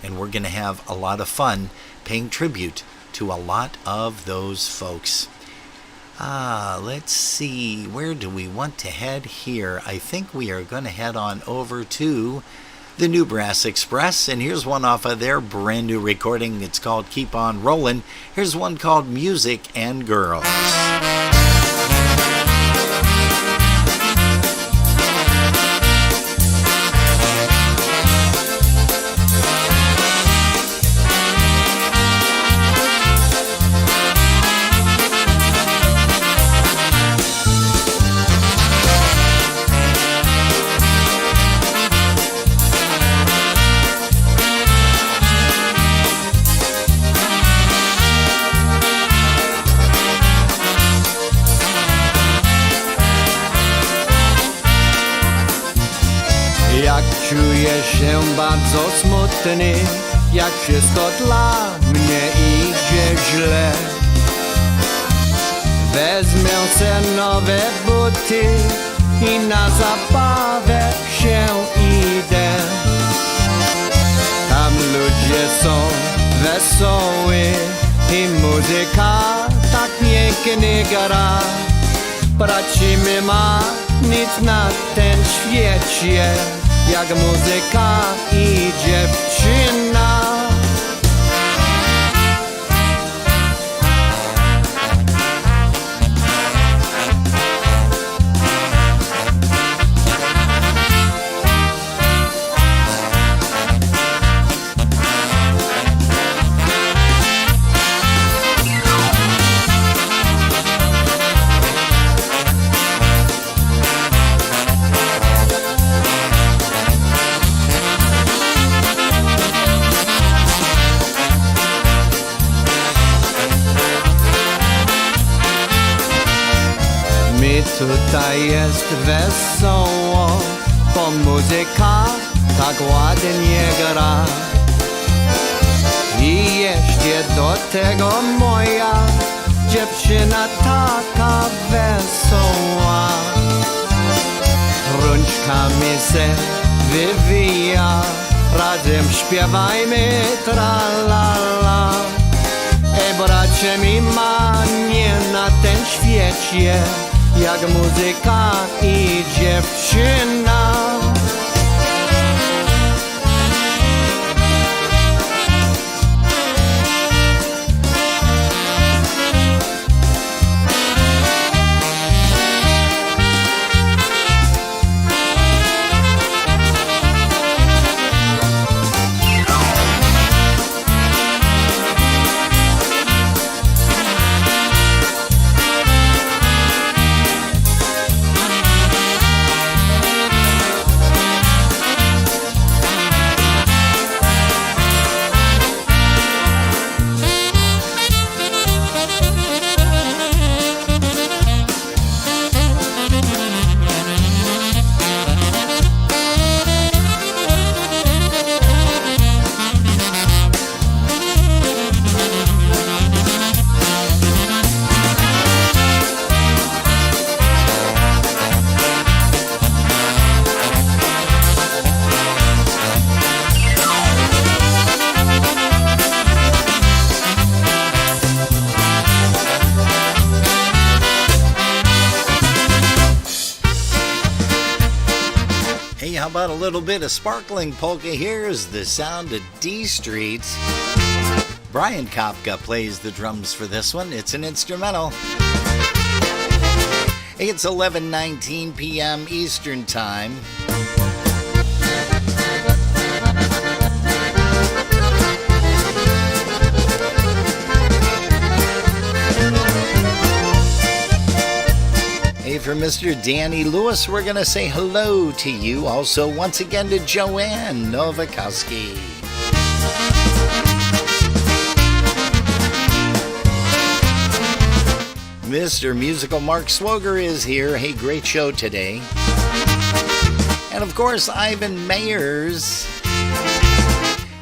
And we're going to have a lot of fun paying tribute to a lot of those folks. Let's see, where do we want to head here? I think we are going to head on over to the New Brass Express, and here's one off of their brand new recording. It's called Keep On Rollin'. Here's one called Music and Girls. Czuję się bardzo smutny, jak wszystko dla mnie idzie źle. Wezmę se nowe buty i na zabawę się idę. Tam ludzie są wesoły i muzyka tak pięknie gra. Bracimy ma nic na tym świecie, jak muzyka i dziewczyna. serca jest wesoło, bo muzyka tak ładnie gra. I jeszcze do tego moja dziewczyna taka wesoła. Rączkami se wywija, razem śpiewajmy tra-la-la. Bracie mi ma nie na tym świecie, jak muzyka i dziewczyna. How about a little bit of sparkling polka? Here's the sound of D Street. Brian Kopka plays the drums for this one. It's an instrumental. It's 11:19 p.m. Eastern Time. Hey, for Mr. Danny Lewis, we're going to say hello to you. Also, once again, to Joanne Novikowski. Mr. Musical Mark Swoger is here. Hey, great show today. And, of course, Ivan Mayers.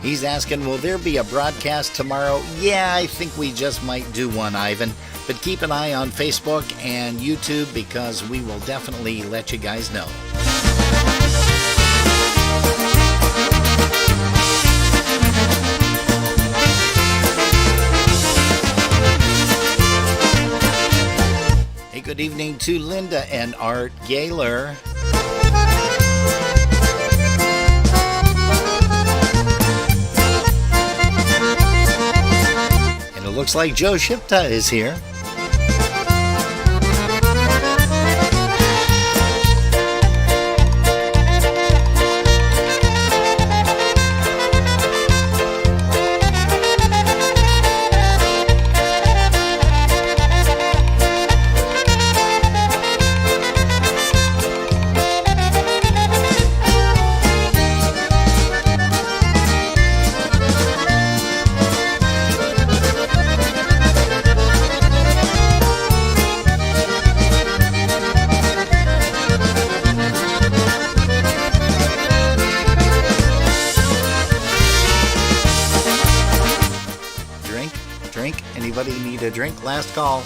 He's asking, will there be a broadcast tomorrow? Yeah, I think we just might do one, Ivan. But keep an eye on Facebook and YouTube because we will definitely let you guys know. Hey, good evening to Linda and Art Gaylor. And it looks like Joe Shipta is here. Need a drink? Last call.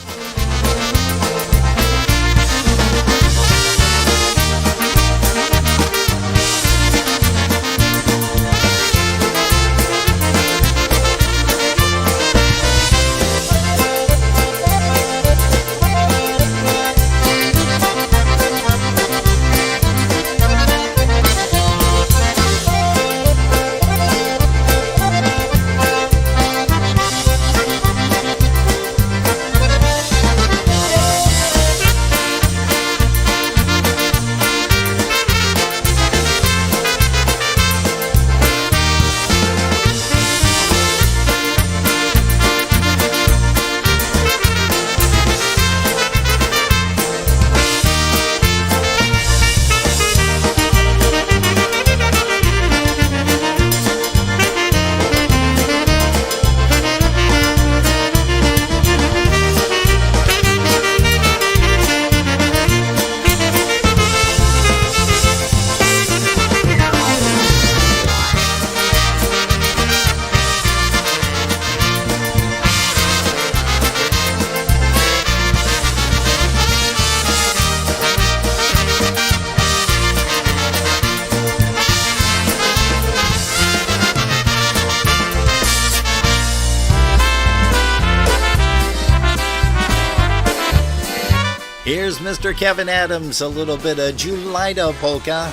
Mr. Kevin Adams, a little bit of Julita polka.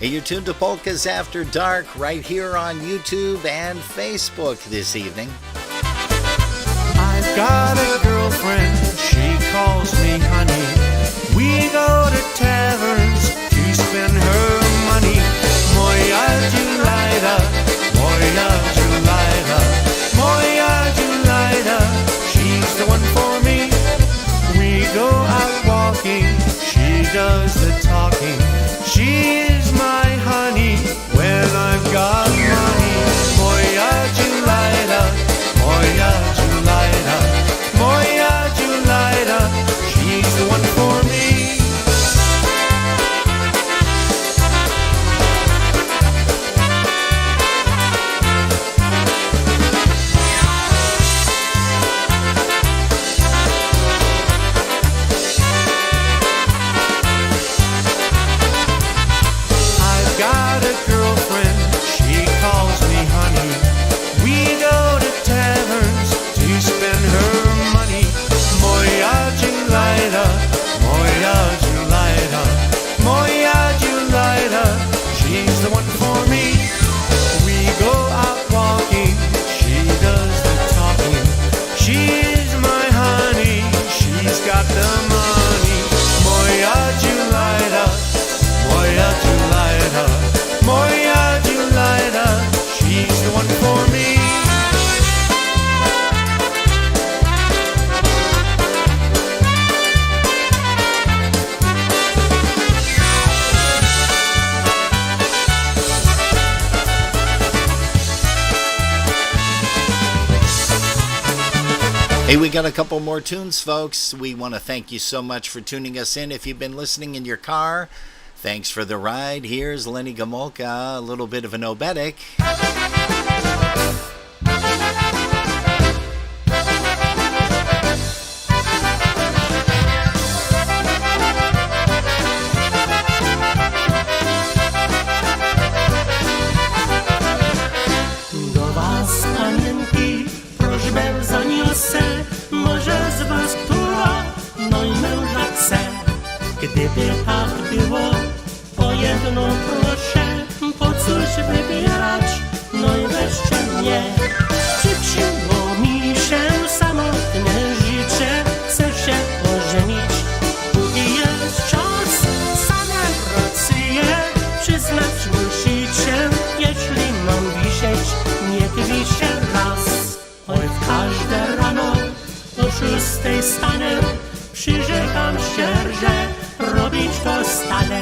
And you're tuned to Polkas After Dark right here on YouTube and Facebook this evening. I've got a girlfriend, she calls me honey. We go to taverns to spend her money. Moja Julita, moja Julita, moja Julita, she's the one for me. We go out walking, she does the talking. She is my honey when I've got money. Moja Julita, moja Julita, moja Julita, she's the one for me. Got a girlfriend, she calls me honey. We go to taverns to spend her money. Moja Julita, moja Julita, moja Julita, she's the one for me. We go out walking, she does the talking. She's my honey, she's got the money. Moja Julita, moja Julita, moja Julita, she's the one for me. Hey, we got a couple more tunes, folks. We want to thank you so much for tuning us in. If you've been listening in your car, thanks for the ride. Here's Lenny Gomolka, a little bit of an obetic. Do was panienki prośbę zaniosę, może z was która no i męża chce. Gdyby tak było, o jedno proszę, po coś wybierać, no i weźcie mnie. Przyczyło mi się samotne życie, chcę się ożenić. I jest czas, same racje przyznać musicie, jeśli mam wisieć, niech wisie raz. Oj, w każde rano o 6 stanę, przyrzekam się, że robić to stale.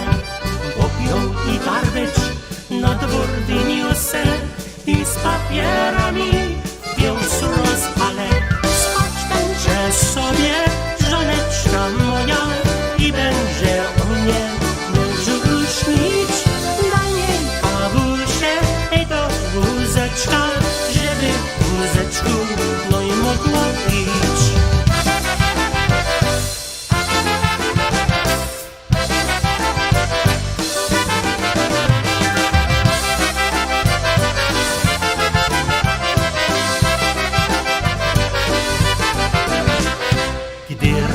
Popią i garbycz na dwór wyniosę i z papierami piąc rozpalę. Spać będzie sobie żoneczka moja i będzie o mnie mężu śnić. Daj jej kawusie i do wózeczka, żeby w wózeczku no i mogło pić.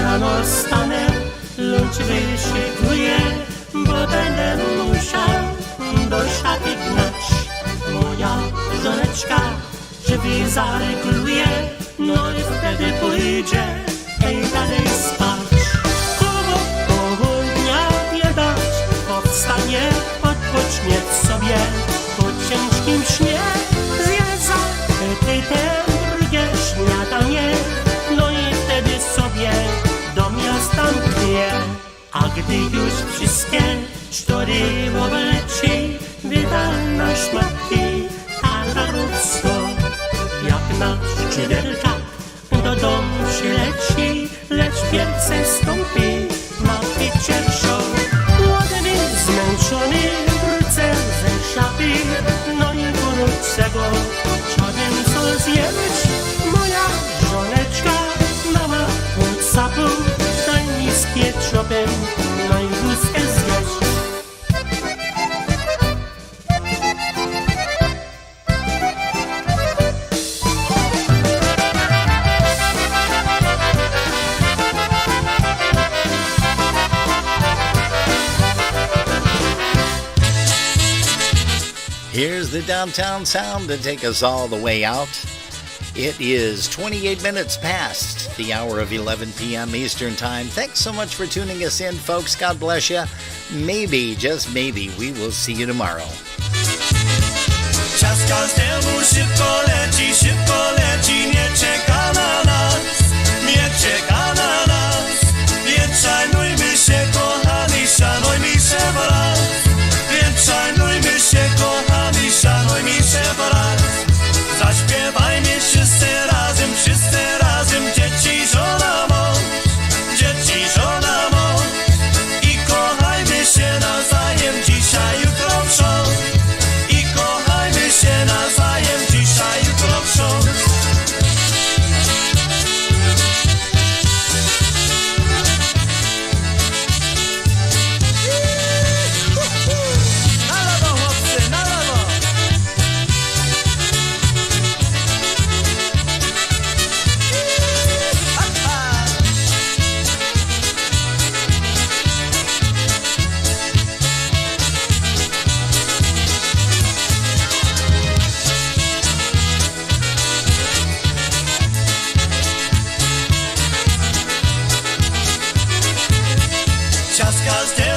Rano stanę, lunch wyszykuję, bo będę musiał do szafy gnać. Moja żoneczka drzwi zaregluje, no i wtedy pójdzie i dalej spać. Koło południa nie dać, powstanie, odpocznie sobie po ciężkim śnie. Zje zapetytem drugie śniadanie, no i wtedy sobie do miasta mknie. A gdy już wszystkie cztery obleci, wyda na szmatki, a na ludzko, jak na szczyderka, do domu przyleci, lecz pierce stąpi na picie show. Głodny, zmęczony, wrócę ze szafy, no i wrócę go, chciałbym co zjeść. Moja żoneczka mała sapu, daj mi z pieczopem, no i wózkę zjeść. Here's the downtown sound to take us all the way out. It is 28 minutes past the hour of 11 p.m. Eastern Time. Thanks so much for tuning us in, folks. God bless you. Maybe, just maybe, we will see you tomorrow. Czas każdemu szybko leci, nie czeka na nas, nie czeka na nas. Więc szanujmy się, kochani, szanujmy się wraz. Więc szanujmy się, kochani, szanujmy się wraz. Zaśpiewajmy wszyscy razem, dzieci, żona, mąż, dzieci, żona, mąż. I kochajmy się nawzajem, dzisiaj, jutro, wciąż. I kochajmy się nawzajem, dzisiaj, jutro, wciąż. Na lewo, chłopcy, na lewo. Czas każdemu